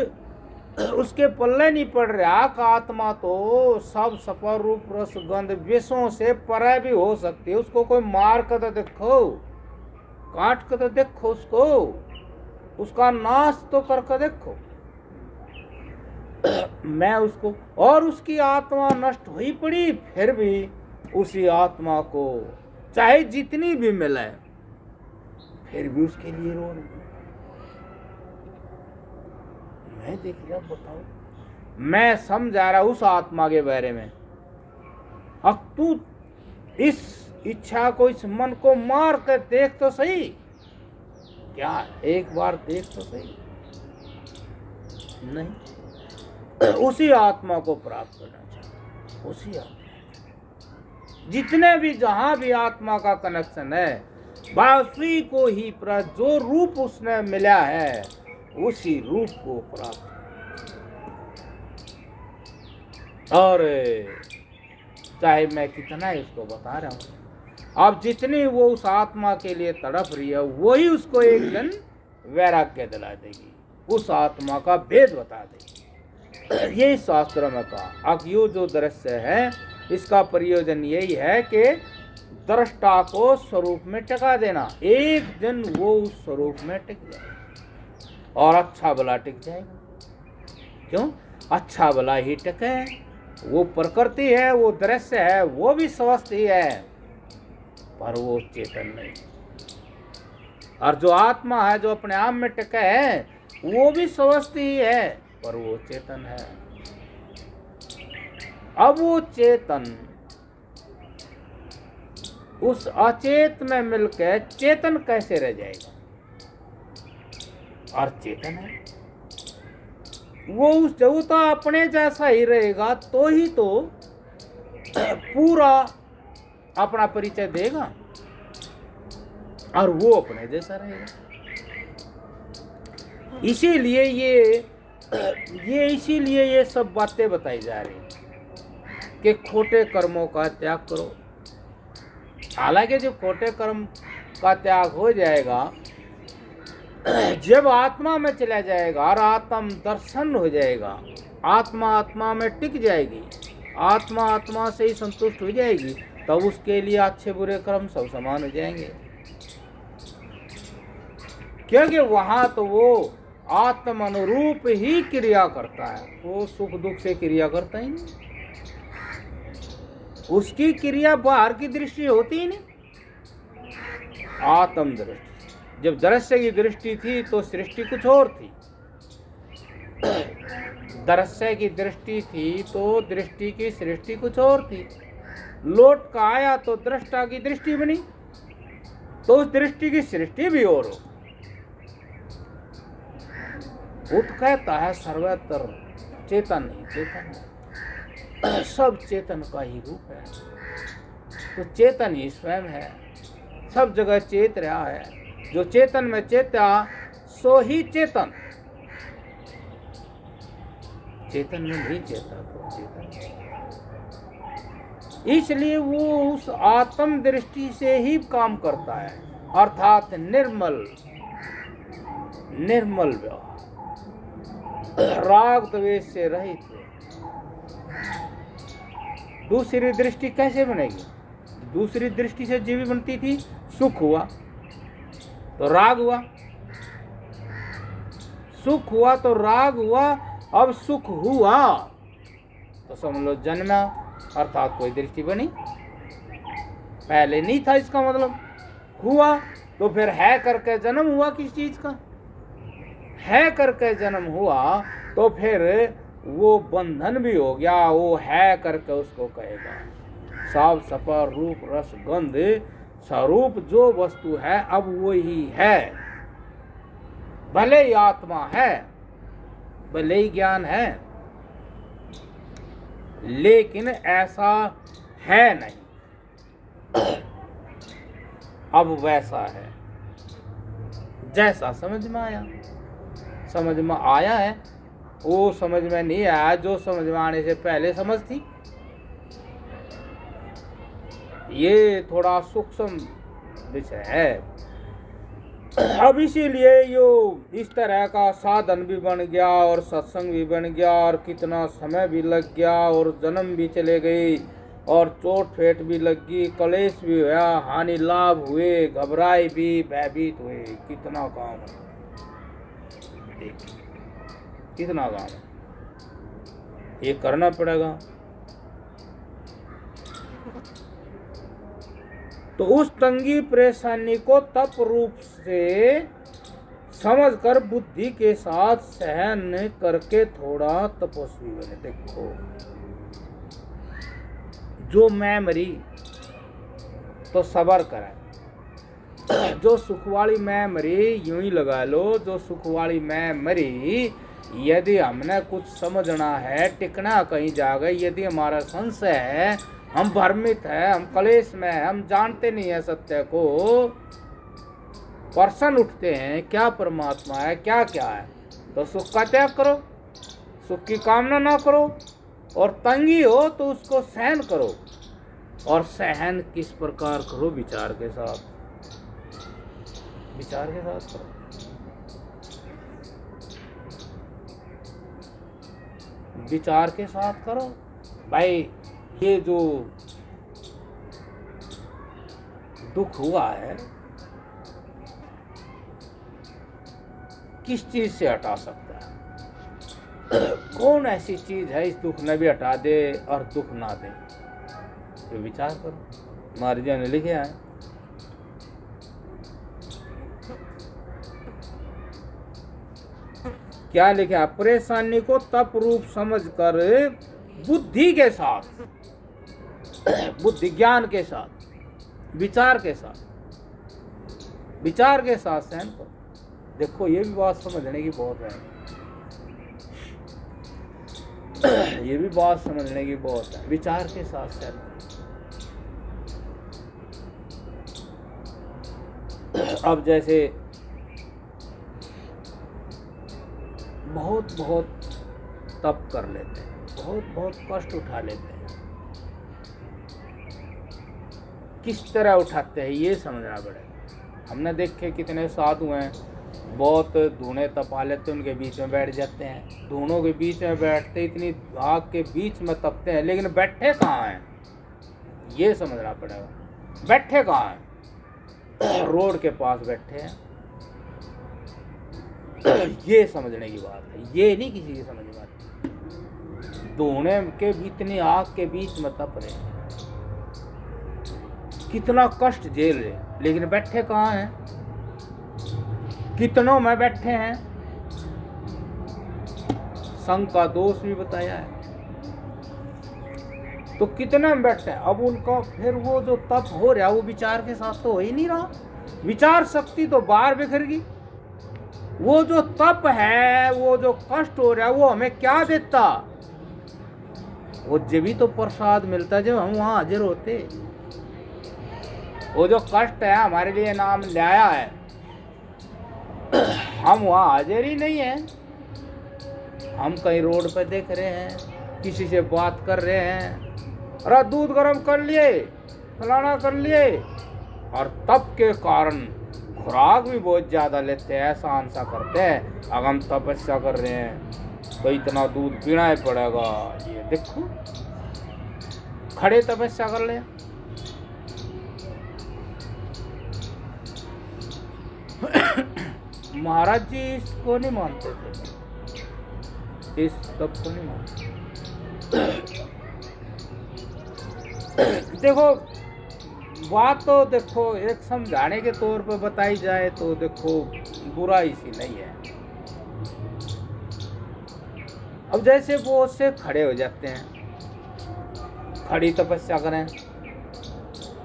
उसके पल्ले नहीं पड़ रहा का आत्मा तो सब सफर रूप रस गंध विषयों से परे भी हो सकती है। उसको कोई मार कर तो देखो, काट कर तो देखो, उसका नाश तो करके देखो। मैं उसको, और उसकी आत्मा नष्ट हुई पड़ी, फिर भी उसी आत्मा को चाहे जितनी भी मिले, फिर भी उसके लिए रो रही। मैं देख रहा, बताओ, मैं समझा रहा उस आत्मा के बारे में। अब तू इस इच्छा को, इस मन को मार कर देख तो सही, क्या एक बार देख तो सही, नहीं, उसी आत्मा को प्राप्त करना चाहिए। उसी आत्मा, जितने भी जहां भी आत्मा का कनेक्शन है, उसी को ही प्राप्त, जो रूप उसने मिला है उसी रूप को प्राप्त। और चाहे मैं कितना ही उसको बता रहा हूं, अब जितनी वो उस आत्मा के लिए तड़प रही है, वही उसको एक दिन वैराग्य दिला देगी, उस आत्मा का भेद बता देगी। यही शास्त्र में कहा। अब ये जो दृश्य है, इसका प्रयोजन यही है कि दृष्टा को स्वरूप में टिका देना। एक दिन वो उस स्वरूप में टिक जाएगा और अच्छा भला टिक जाएगा। क्यों? अच्छा भला ही टिके। वो प्रकृति है, वो दृश्य है, वो भी स्वस्थ ही है, पर वो चेतन नहीं। और जो आत्मा है, जो अपने आप में टिके है, वो भी स्वस्थ ही है, पर वो चेतन है। अब वो चेतन उस अचेत में मिलकर चेतन कैसे रह जाएगा? और चेतन है वो, उस जो तो अपने जैसा ही रहेगा तो ही तो पूरा अपना परिचय देगा, और वो अपने जैसा रहेगा। इसीलिए ये सब बातें बताई जा रही हैं कि खोटे कर्मों का त्याग करो। हालांकि जब खोटे कर्म का त्याग हो जाएगा, जब आत्मा में चला जाएगा और आत्म दर्शन हो जाएगा, आत्मा आत्मा में टिक जाएगी, आत्मा आत्मा से ही संतुष्ट हो जाएगी, तब उसके लिए अच्छे बुरे कर्म सब समान हो जाएंगे। क्योंकि वहां तो वो आत्म अनुरूप ही क्रिया करता है, वो सुख दुख से क्रिया करता ही नहीं। उसकी क्रिया बाहर की दृष्टि होती ही नहीं, आत्म दृष्टि। जब दृश्य की दृष्टि थी तो सृष्टि कुछ और थी, दृश्य की दृष्टि थी तो दृष्टि की सृष्टि कुछ और थी। लौट का आया तो दृष्टा की दृष्टि बनी, तो उस दृष्टि की सृष्टि भी और हो। उठ कहता है सर्वत्र चेतन ही चेतन है, सब चेतन का ही रूप है, तो चेतन ही स्वयं है, सब जगह चेत रहा है। जो चेतन में चेता सो ही चेतन, चेतन में नहीं चेता तो चेतन। इसलिए वो उस आत्म दृष्टि से ही काम करता है, अर्थात निर्मल व्यवहार, राग द्वेष से रहित। दूसरी दृष्टि कैसे बनेगी? दूसरी दृष्टि से जीवी बनती थी, सुख हुआ तो राग हुआ, सुख हुआ तो राग हुआ, अब सुख हुआ तो समझ लो जन्मा, अर्थात कोई दृष्टि बनी। पहले नहीं था, इसका मतलब हुआ तो फिर है करके जन्म हुआ। किस चीज का है करके जन्म हुआ तो फिर वो बंधन भी हो गया। वो है करके उसको कहेगा साफ सफा रूप रस गंध स्वरूप जो वस्तु है, अब वो ही है। भले ही आत्मा है, भले ही ज्ञान है, लेकिन ऐसा है नहीं। अब वैसा है जैसा समझ में आया। समझ में आया है, वो समझ में नहीं आया जो समझ में आने से पहले समझ थी। ये थोड़ा सूक्ष्म विषय है। अब इसीलिए यो इस तरह का साधन भी बन गया और सत्संग भी बन गया और कितना समय भी लग गया और जन्म भी चले गई और चोट फेट भी लग गई, कलेश भी हुआ, हानि लाभ हुए, घबराए भी, भयभीत हुए। कितना काम है, कितना काम है, ये करना पड़ेगा। तो उस तंगी परेशानी को तप रूप से समझकर बुद्धि के साथ सहन करके थोड़ा तपस्वी बने। देखो जो मैं मरी तो सबर करे, जो सुख वाली मैं मरी यूं ही लगा लो, जो सुख वाली मैं मरी यदि हमने कुछ समझना है, टिकना कहीं जा गए, यदि हमारा संशय है, हम भ्रमित है, हम क्लेश में है, हम जानते नहीं है सत्य को, प्रश्न उठते हैं क्या परमात्मा है, क्या क्या है, तो सुख का त्याग करो, सुख की कामना ना करो, और तंगी हो तो उसको सहन करो। और सहन किस प्रकार करो? विचार के साथ, विचार के साथ करो। विचार के साथ करो भाई। ये जो दुख हुआ है किस चीज से हटा सकता है? कौन ऐसी चीज है इस दुख ने भी हटा दे और दुख ना दे? तो विचार करो। महाराज ने लिखे हैं, क्या लिखा? परेशानी को तप रूप समझकर बुद्धि के साथ, बुद्धि ज्ञान के साथ, विचार के साथ, विचार के साथ सहन करो। देखो ये भी बात समझने की बहुत है, ये भी बात समझने की बहुत है। विचार के साथ सहन करो। अब जैसे बहुत बहुत तप कर लेते हैं, बहुत बहुत कष्ट उठा लेते हैं, किस तरह उठाते हैं ये समझना पड़ेगा। हमने देखे कितने साधु हैं, बहुत धुने तपा लेते हैं, उनके बीच में बैठ जाते हैं, धुनों के बीच में बैठते, इतनी आग के बीच में तपते हैं, लेकिन बैठे कहाँ हैं ये समझना पड़ेगा। बैठे कहाँ हैं? रोड के पास बैठे हैं, ये समझने की बात है, ये नहीं किसी की समझ बात। धुने के इतनी आग के बीच में तप रहे, कितना कष्ट झेल रहे, लेकिन बैठे कहाँ हैं? कितनों में बैठे हैं। संग का दोष भी बताया है, तो कितने में बैठे हैं। अब उनका फिर वो जो तप हो रहा है वो विचार के साथ तो हो ही नहीं रहा, विचार शक्ति तो बाहर बिखर गई। वो जो तप है, वो जो कष्ट हो रहा है, वो हमें क्या देता? वो जब भी तो प्रसाद मिलता जब हम वहां हाजिर होते। वो जो कष्ट है हमारे लिए नाम लाया है, हम वहाँ हाजिर ही नहीं है। हम कहीं रोड पे देख रहे हैं, किसी से बात कर रहे हैं, अरे दूध गर्म कर लिए, फलाना कर लिए, और तप के कारण खुराक भी बहुत ज़्यादा लेते हैं, ऐसा आंसा करते हैं अगर हम तपस्या कर रहे हैं तो इतना दूध पीना ही पड़ेगा। ये देखो, खड़े तपस्या कर ले। महाराज जी इसको नहीं मानते थे, इस तप को नहीं मानते। देखो बात तो देखो एक समझाने के तौर पर बताई जाए तो देखो बुराई सी नहीं है। अब जैसे वो उससे खड़े हो जाते हैं, खड़ी तपस्या करें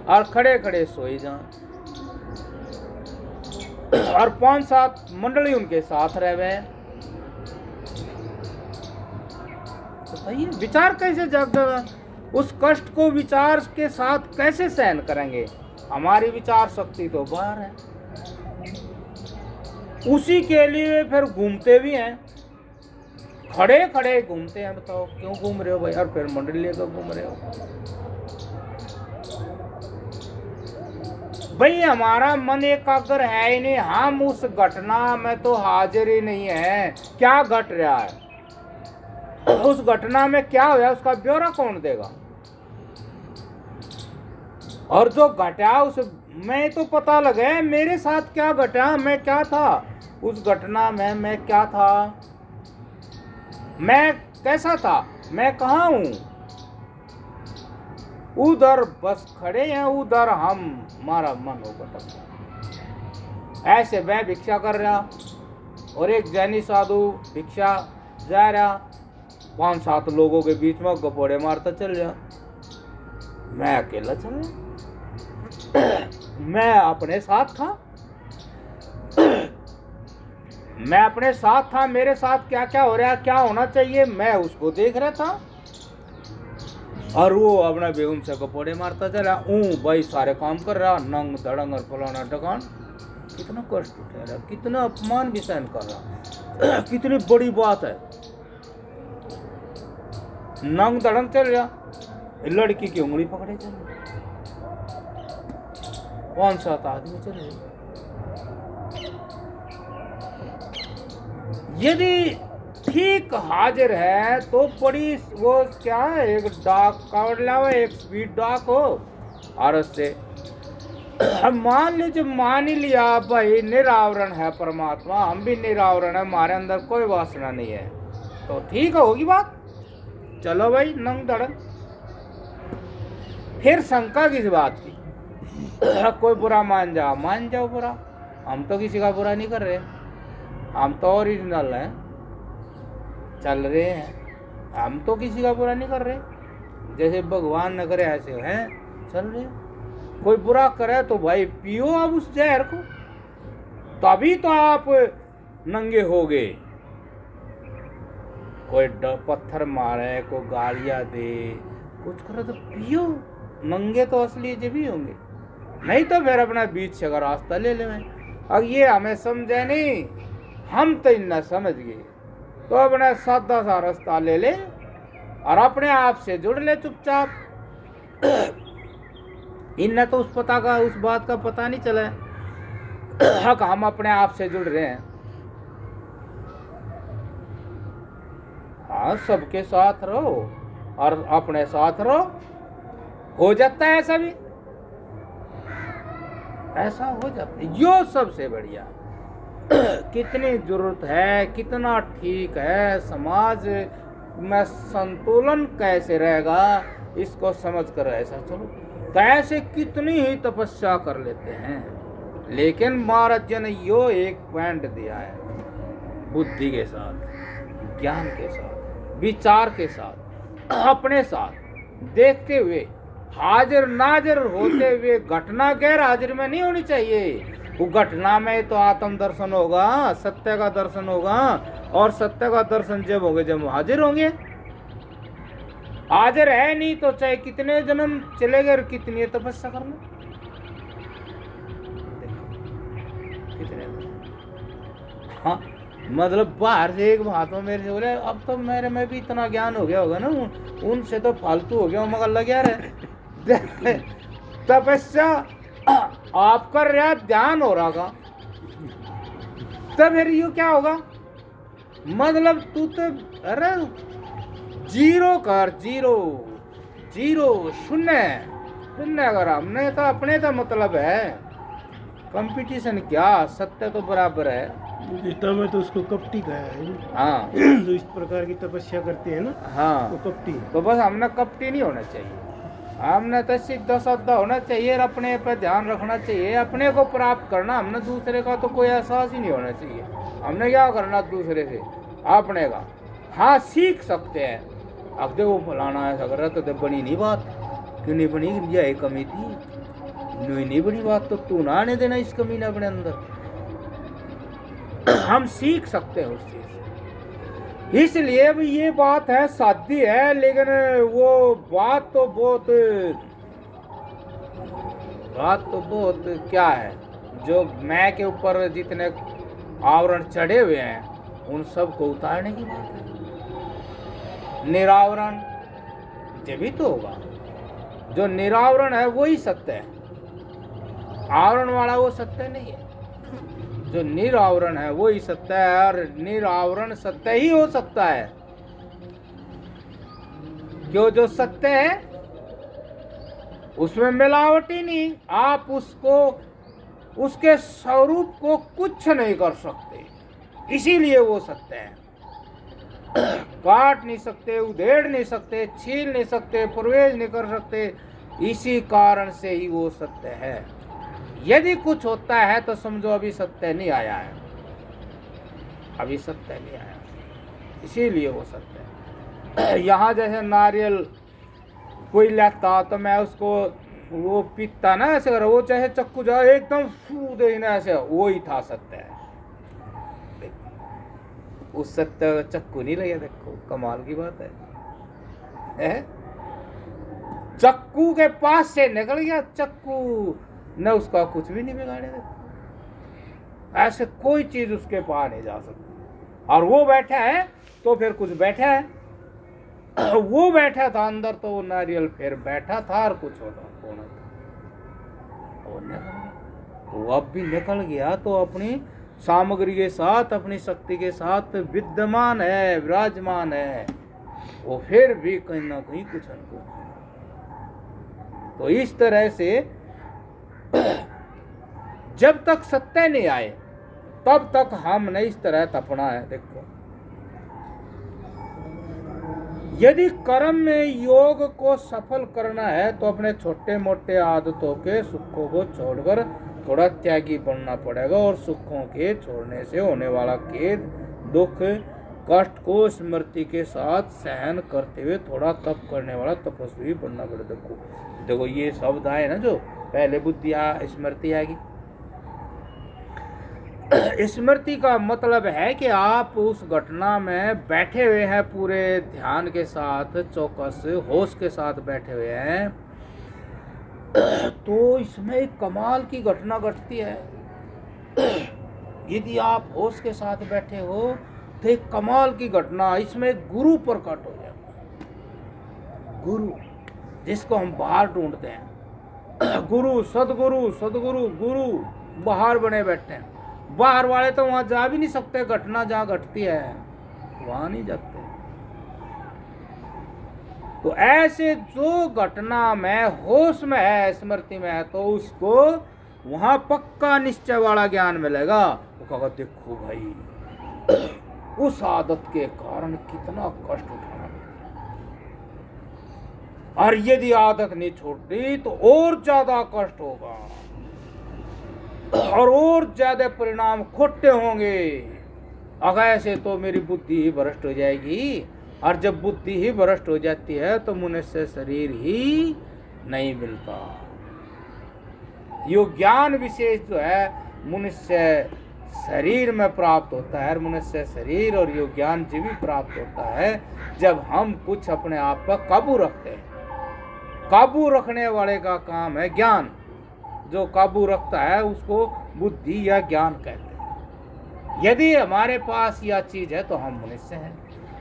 और खड़े खड़े सोए जाएं, और 5-7 मंडली उनके साथ रह गए, तो ये विचार कैसे जागेगा? उस कष्ट को विचार के साथ कैसे सहन करेंगे? हमारी विचार शक्ति तो बाहर है। उसी के लिए फिर घूमते भी हैं, खड़े खड़े घूमते हैं। बताओ क्यों घूम रहे हो भाई? और फिर मंडली लेकर घूम रहे हो भाई। हमारा मन एकाग्र है ही नहीं, हम उस घटना में तो हाजिर ही नहीं है। क्या घट रहा है, उस घटना में क्या हुआ, उसका ब्यौरा कौन देगा? और जो घटा उस मैं तो पता लगे मेरे साथ क्या घटा, मैं क्या था उस घटना में, मैं क्या था, मैं कैसा था, मैं कहाँ हूँ। उधर बस खड़े हैं, उधर हमारा मन हो भटक। ऐसे मैं भिक्षा कर रहा और एक जैनी साधु भिक्षा जा रहा, 5-7 लोगों के बीच में गपोड़े मारता चल रहा। मैं अकेला चल रहा, मैं अपने साथ था। मैं अपने साथ था, मेरे साथ क्या क्या हो रहा है, क्या होना चाहिए, मैं उसको देख रहा था। और वो अपना बेगम से कपड़े मारता चला, भाई सारे काम कर रहा, नंग धड़ंग और फलाना टकान। कितना कष्ट उठा रहा, कितना अपमान भी सहन कर रहा। कितनी बड़ी बात है। नंग धड़ंग चल रहा, लड़की की उंगली पकड़े चल रहे, 5-7 आदमी चल रहे। यदि ठीक हाजिर है तो बड़ी वो क्या है, एक डाक कावड़ लाओ, एक स्पीड डाक हो, और उससे मान लीजिए, मान ही लिया भाई निरावरण है परमात्मा, हम भी निरावरण है, हमारे अंदर कोई वासना नहीं है, तो ठीक होगी बात। चलो भाई नंग धड़ंग। फिर शंका किस बात की? कोई बुरा मान जाओ बुरा, हम तो किसी का बुरा नहीं कर रहे, हम तो ओरिजिनल हैं, चल रहे हैं, हम तो किसी का बुरा नहीं कर रहे, जैसे भगवान न करे ऐसे हैं चल रहे। कोई बुरा करे तो भाई पियो आप उस जहर को, तभी तो आप नंगे हो गए। कोई पत्थर मारे, कोई गालियां दे, कुछ करे तो पियो, नंगे तो असली जब ही होंगे, नहीं तो फिर अपना बीच का रास्ता ले ले। अब ये हमें समझे नहीं, हम तो इतना समझ गए, तो अपना सादा सा रास्ता ले ले और अपने आप से जुड़ ले चुपचाप। इन्हें तो उस बात का पता नहीं चला हक हम अपने आप से जुड़ रहे हैं। हाँ, सबके साथ रहो और अपने साथ रहो, हो जाता है ऐसा भी, ऐसा हो जाता है। यो सबसे बढ़िया। कितनी जरूरत है, कितना ठीक है, समाज में संतुलन कैसे रहेगा, इसको समझ कर ऐसा चलो। तो ऐसे कितनी ही तपस्या कर लेते हैं, लेकिन महाराज जी ने यो एक पॉइंट दिया है, बुद्धि के साथ, ज्ञान के साथ, विचार के साथ, अपने साथ देखते हुए, हाजिर नाजिर होते हुए। घटना गैर हाजिर में नहीं होनी चाहिए। वो घटना में तो आत्म दर्शन होगा, सत्य का दर्शन होगा, और सत्य का दर्शन जब होगा जब हाजिर होंगे। हाजिर है नहीं तो चाहे कितने जन्म चले गए, कितनी तपस्या करना, कितने। हाँ, मतलब बाहर से एक महात्मा मेरे से बोले, अब तो मेरे में भी इतना ज्ञान हो गया होगा ना, उनसे तो फालतू हो गया, मगर लग गया रहे। तपस्या आप कर रहा, ध्यान हो रहा का, तब फिर ये क्या होगा, मतलब तू तो अरे जीरो कर, जीरो शून्य अगर हमने तो अपने तो मतलब है, कंपटीशन क्या, सत्य तो बराबर है। गीता में तो उसको कपटी कहा है। हाँ, जो इस प्रकार की तपस्या करते हैं ना, हाँ, वो कपटी है। तो बस हमने कपटी नहीं होना चाहिए, हमने तो सीधा साधा होना चाहिए, अपने पर ध्यान रखना चाहिए, अपने को प्राप्त करना। हमने दूसरे का तो कोई एहसास ही नहीं होना चाहिए। हमने क्या करना दूसरे से, अपने का। हाँ, सीख सकते हैं। अब देखो फलाना ऐसा कर रहा तो बनी नहीं बात, क्यों नहीं बनी, यही कमी थी, नहीं बनी बात, तो तू ना आने देना इस कमी ने अपने अंदर। हम सीख सकते हैं उस चीज से। इसलिए भी ये बात है, साध्य है, लेकिन वो बात तो बहुत क्या है, जो मैं के ऊपर जितने आवरण चढ़े हुए हैं उन सब को उतारने की बात है। निरावरण जब भी तो होगा, जो निरावरण है वही सत्य है, आवरण वाला वो सत्य नहीं है। जो निरावरण है वही सत्य है, और निरावरण सत्य ही हो सकता है। क्यों, जो सत्य है उसमें मिलावट ही नहीं, आप उसको, उसके स्वरूप को कुछ नहीं कर सकते, इसीलिए वो सत्य है। काट नहीं सकते, उधेड़ नहीं सकते, छील नहीं सकते, प्रवेश नहीं कर सकते, इसी कारण से ही वो सत्य है। यदि कुछ होता है तो समझो अभी सत्य नहीं आया है, अभी सत्य नहीं आया, इसीलिए वो सत्य है। यहाँ जैसे नारियल कोई लेता तो मैं उसको वो पीता ना ऐसे कर, वो चाहे चक्कू जाए एकदम फू देना ऐसे, वो ही था सत्य है। उस सत्य चक्कू नहीं लगे। देखो कमाल की बात है? चक्कू के पास से निकल गया, चक्कू न उसका कुछ भी नहीं बिगाड़े। देखो ऐसे कोई चीज उसके पास नहीं जा सकती। और वो बैठा है तो फिर कुछ बैठा है, वो बैठा था अंदर तो वो नारियल फिर बैठा था और कुछ होता होना था। वो निकल गया, तो अब भी निकल गया तो अपनी सामग्री के साथ, अपनी शक्ति के साथ विद्यमान है, विराजमान है। वो फिर भी कहीं ना कहीं कुछ न कुछ। तो इस तरह से जब तक सत्य नहीं आए तब तक हमने इस तरह तपना है। देखो यदि कर्म में योग को सफल करना है तो अपने छोटे मोटे आदतों के सुखों को छोड़कर थोड़ा त्यागी बनना पड़ेगा, और सुखों के छोड़ने से होने वाला खेद, दुख, कष्ट को स्मृति के साथ सहन करते हुए थोड़ा तप करने वाला तपस्वी बनना पड़ेगा। देखो ये शब्द आए ना, जो पहले बुद्धि स्मृति आएगी। स्मृति का मतलब है कि आप उस घटना में बैठे हुए हैं, पूरे ध्यान के साथ, चौकस होश के साथ बैठे हुए हैं, तो इसमें एक कमाल की घटना घटती है। यदि आप होश के साथ बैठे हो तो एक कमाल की घटना, इसमें गुरु प्रकट हो जाता। गुरु जिसको हम बाहर ढूंढते हैं, गुरु, सदगुरु, सदगुरु, गुरु बाहर बने बैठे हैं। बाहर वाले तो वहां जा भी नहीं सकते, घटना जहां घटती है वहां नहीं जाते। तो ऐसे जो घटना में होश में है, स्मृति में है, तो उसको वहां पक्का निश्चय वाला ज्ञान मिलेगा। वो कहा देखो भाई उस आदत के कारण कितना कष्ट उठाना पड़ता, और यदि आदत नहीं छोड़ती तो और ज्यादा कष्ट होगा और ज्यादा परिणाम खोटे होंगे। अगर ऐसे तो मेरी बुद्धि ही भ्रष्ट हो जाएगी, और जब बुद्धि ही भ्रष्ट हो जाती है तो मनुष्य शरीर ही नहीं मिलता। यो ज्ञान विशेष जो है मनुष्य शरीर में प्राप्त होता है, मनुष्य शरीर और यो ज्ञान जीवी प्राप्त होता है जब हम कुछ अपने आप पर काबू रखते हैं। काबू रखने वाले का काम है ज्ञान, जो काबू रखता है उसको बुद्धि या ज्ञान कहते हैं। यदि हमारे पास यह चीज है तो हम मनुष्य हैं,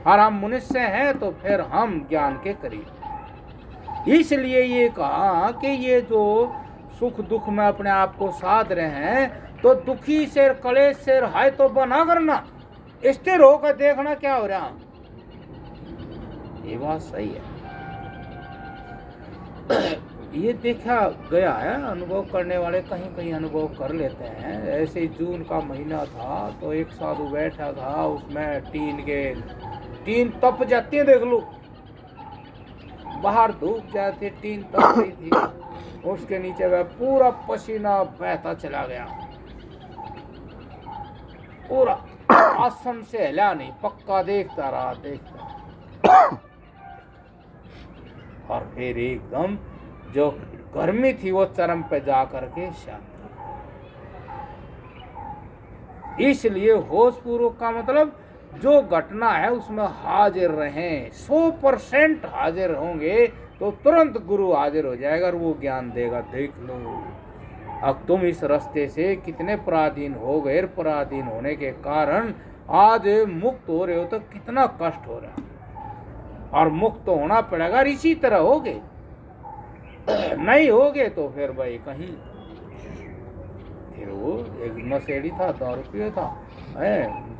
और हम मनुष्य हैं तो फिर हम ज्ञान के करीब। इसलिए ये कहा कि ये जो सुख दुख में अपने आप को साध रहे हैं, तो दुखी से, कलेश से हाय तो बना करना, स्थिर होकर देखना क्या हो रहा। ये बात सही है। ये देखा गया है, अनुभव करने वाले कहीं कहीं अनुभव कर लेते हैं। ऐसे ही जून का महीना था तो एक साधु बैठा था, उसमें टीन तप जाती है, देख लो बाहर धूप जाती, टीन तप रही थी, उसके नीचे वह पूरा पसीना बहता चला गया, पूरा आसन से हिला नहीं, पक्का देखता रहा। और फिर एकदम जो गर्मी थी वो चरम पे जा करके शांत। इसलिए होश पूर्वक का मतलब जो घटना है उसमें हाजिर रहें, 100% हाजिर होंगे तो तुरंत गुरु हाजिर हो जाएगा और वो ज्ञान देगा। देख लो अब तुम इस रास्ते से कितने पराधीन हो गए, पराधीन होने के कारण आज मुक्त हो रहे हो तो कितना कष्ट हो रहा है, और मुक्त तो होना पड़ेगा। इसी तरह होगे, नहीं होगे तो फिर भाई कहीं। फिर वो एक नशेड़ी था, 10 रुपये था,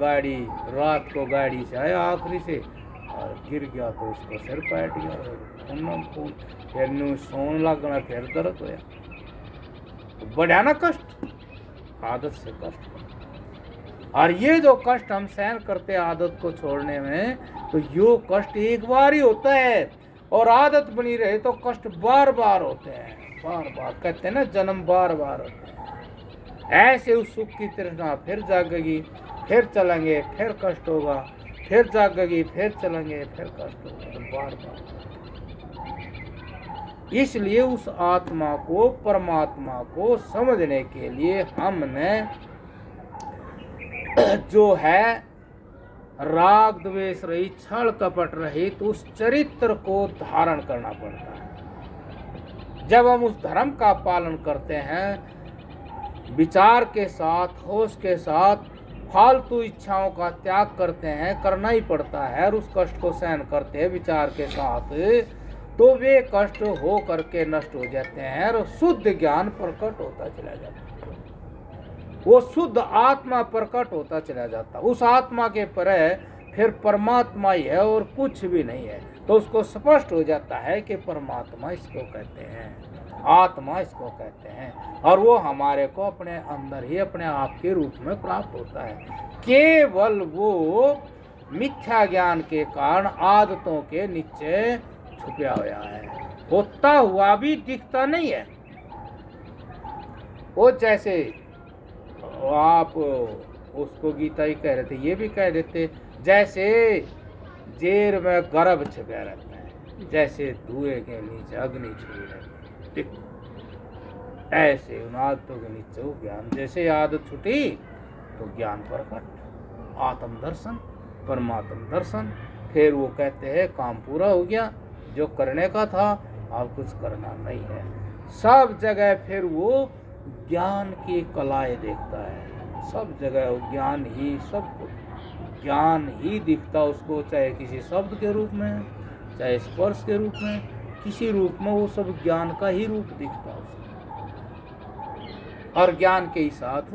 गाड़ी रात को गाड़ी से आया आखिरी से और गिर गया तो उसको सिर पैट गया, फिर न्यू सोन लगना, फिर दर्द होया, तो बढ़िया ना कष्ट, आदत से कष्ट। और ये जो कष्ट हम सहन करते हैं आदत को छोड़ने में, तो यो कष्ट एक बार ही होता है, और आदत बनी रहे तो कष्ट बार बार होते हैं, बार बार कहते हैं ना, जन्म बार बार होते हैं। ऐसे उस सुख की तृष्णा फिर जागेगी, फिर चलेंगे, फिर कष्ट होगा, फिर जागेगी, फिर चलेंगे, फिर कष्ट होगा, तो बार बार। इसलिए उस आत्मा को, परमात्मा को समझने के लिए हमने जो है राग द्वेष रहित, छल कपट रहित उस चरित्र को धारण करना पड़ता है। जब हम उस धर्म का पालन करते हैं, विचार के साथ, होश के साथ, फालतू इच्छाओं का त्याग करते हैं, करना ही पड़ता है, और उस कष्ट को सहन करते हैं विचार के साथ, तो वे कष्ट हो करके नष्ट हो जाते हैं और शुद्ध ज्ञान प्रकट होता चला जाता है। वो शुद्ध आत्मा प्रकट होता चला जाता। उस आत्मा के परे फिर परमात्मा ही है और कुछ भी नहीं है। तो उसको स्पष्ट हो जाता है कि परमात्मा इसको कहते हैं, आत्मा इसको कहते हैं, और वो हमारे को अपने अंदर ही अपने आप के रूप में प्राप्त होता है। केवल वो मिथ्या ज्ञान के कारण आदतों के नीचे छुपा हुआ है, होता हुआ भी दिखता नहीं है। वो जैसे आप उसको गीता ही कह रहे थे, ये भी कह देते, जैसे जेर में गर्भ छिपा रहता है, जैसे धुएं के नीचे अग्नि छुपी रहती है, ऐसे उन आदतों के नीचे वो ज्ञान। जैसे आदत छूटी तो ज्ञान प्रकट, आत्म दर्शन, परमात्म दर्शन। फिर वो कहते हैं काम पूरा हो गया, जो करने का था अब कुछ करना नहीं है। सब जगह फिर वो ज्ञान की कलाएं देखता है, सब जगह वो ज्ञान ही, सब कुछ ज्ञान ही दिखता उसको, चाहे किसी शब्द के रूप में, चाहे स्पर्श के रूप में, किसी रूप में वो सब ज्ञान का ही रूप दिखता उसको, और ज्ञान के ही साथ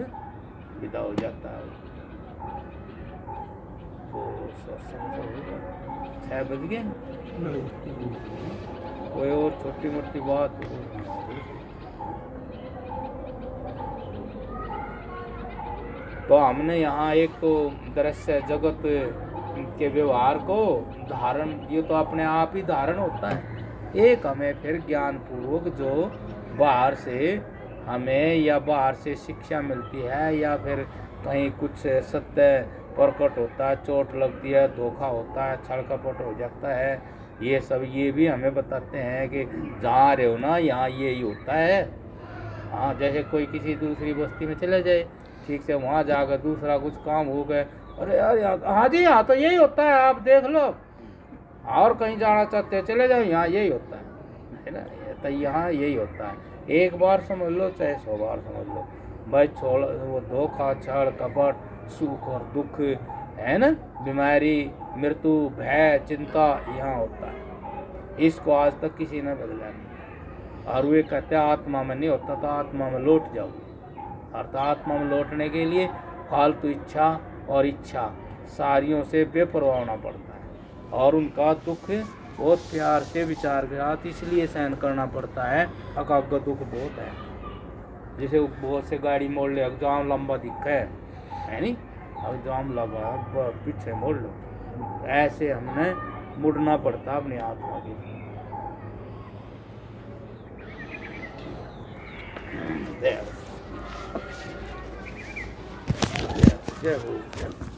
विदा हो जाता है। तो 6 बज गए, कोई और छोटी मोटी बात तो हमने यहाँ एक तो दृश्य जगत के व्यवहार को धारण, ये तो अपने आप ही धारण होता है। एक हमें फिर ज्ञान पूर्वक जो बाहर से हमें या बाहर से शिक्षा मिलती है, या फिर कहीं कुछ सत्य प्रकट होता है, चोट लगती है, धोखा होता है, छल कपट हो जाता है, ये सब ये भी हमें बताते हैं कि जहाँ रहो ना यहाँ यही होता है। हाँ, जैसे कोई किसी दूसरी बस्ती में चले जाए, ठीक से वहाँ जाकर दूसरा कुछ काम हो गए, अरे यार हाँ जी यहाँ तो यही होता है, आप देख लो, और कहीं जाना चाहते हैं चले जाओ, यहाँ यही होता है ना, तो यहाँ यही होता है। एक बार समझ लो चाहे 100 बार समझ लो भाई, छोड़ वो धोखा, छल कपट, सुख और दुख है ना, बीमारी, मृत्यु, भय, चिंता यहाँ होता है। इसको आज तक किसी ने बदला नहीं, और वे कहते हैं आत्मा में नहीं होता, तो आत्मा में लौट जाओ। अर्थात आत्मा में लौटने के लिए फालतू इच्छा और इच्छा सारियों से बेपरवाह होना पड़ता है, और उनका दुख बहुत प्यार से विचार के साथ इसलिए सहन करना पड़ता है। अकाग्र दुख बहुत है, जैसे बहुत से गाड़ी मोड़ ले, एग्जाम लंबा दिखा है नहीं, एग्जाम लंबा पीछे मोड़ लो, ऐसे हमने मुड़ना पड़ता अपनी आत्मा के लिए। जय हो।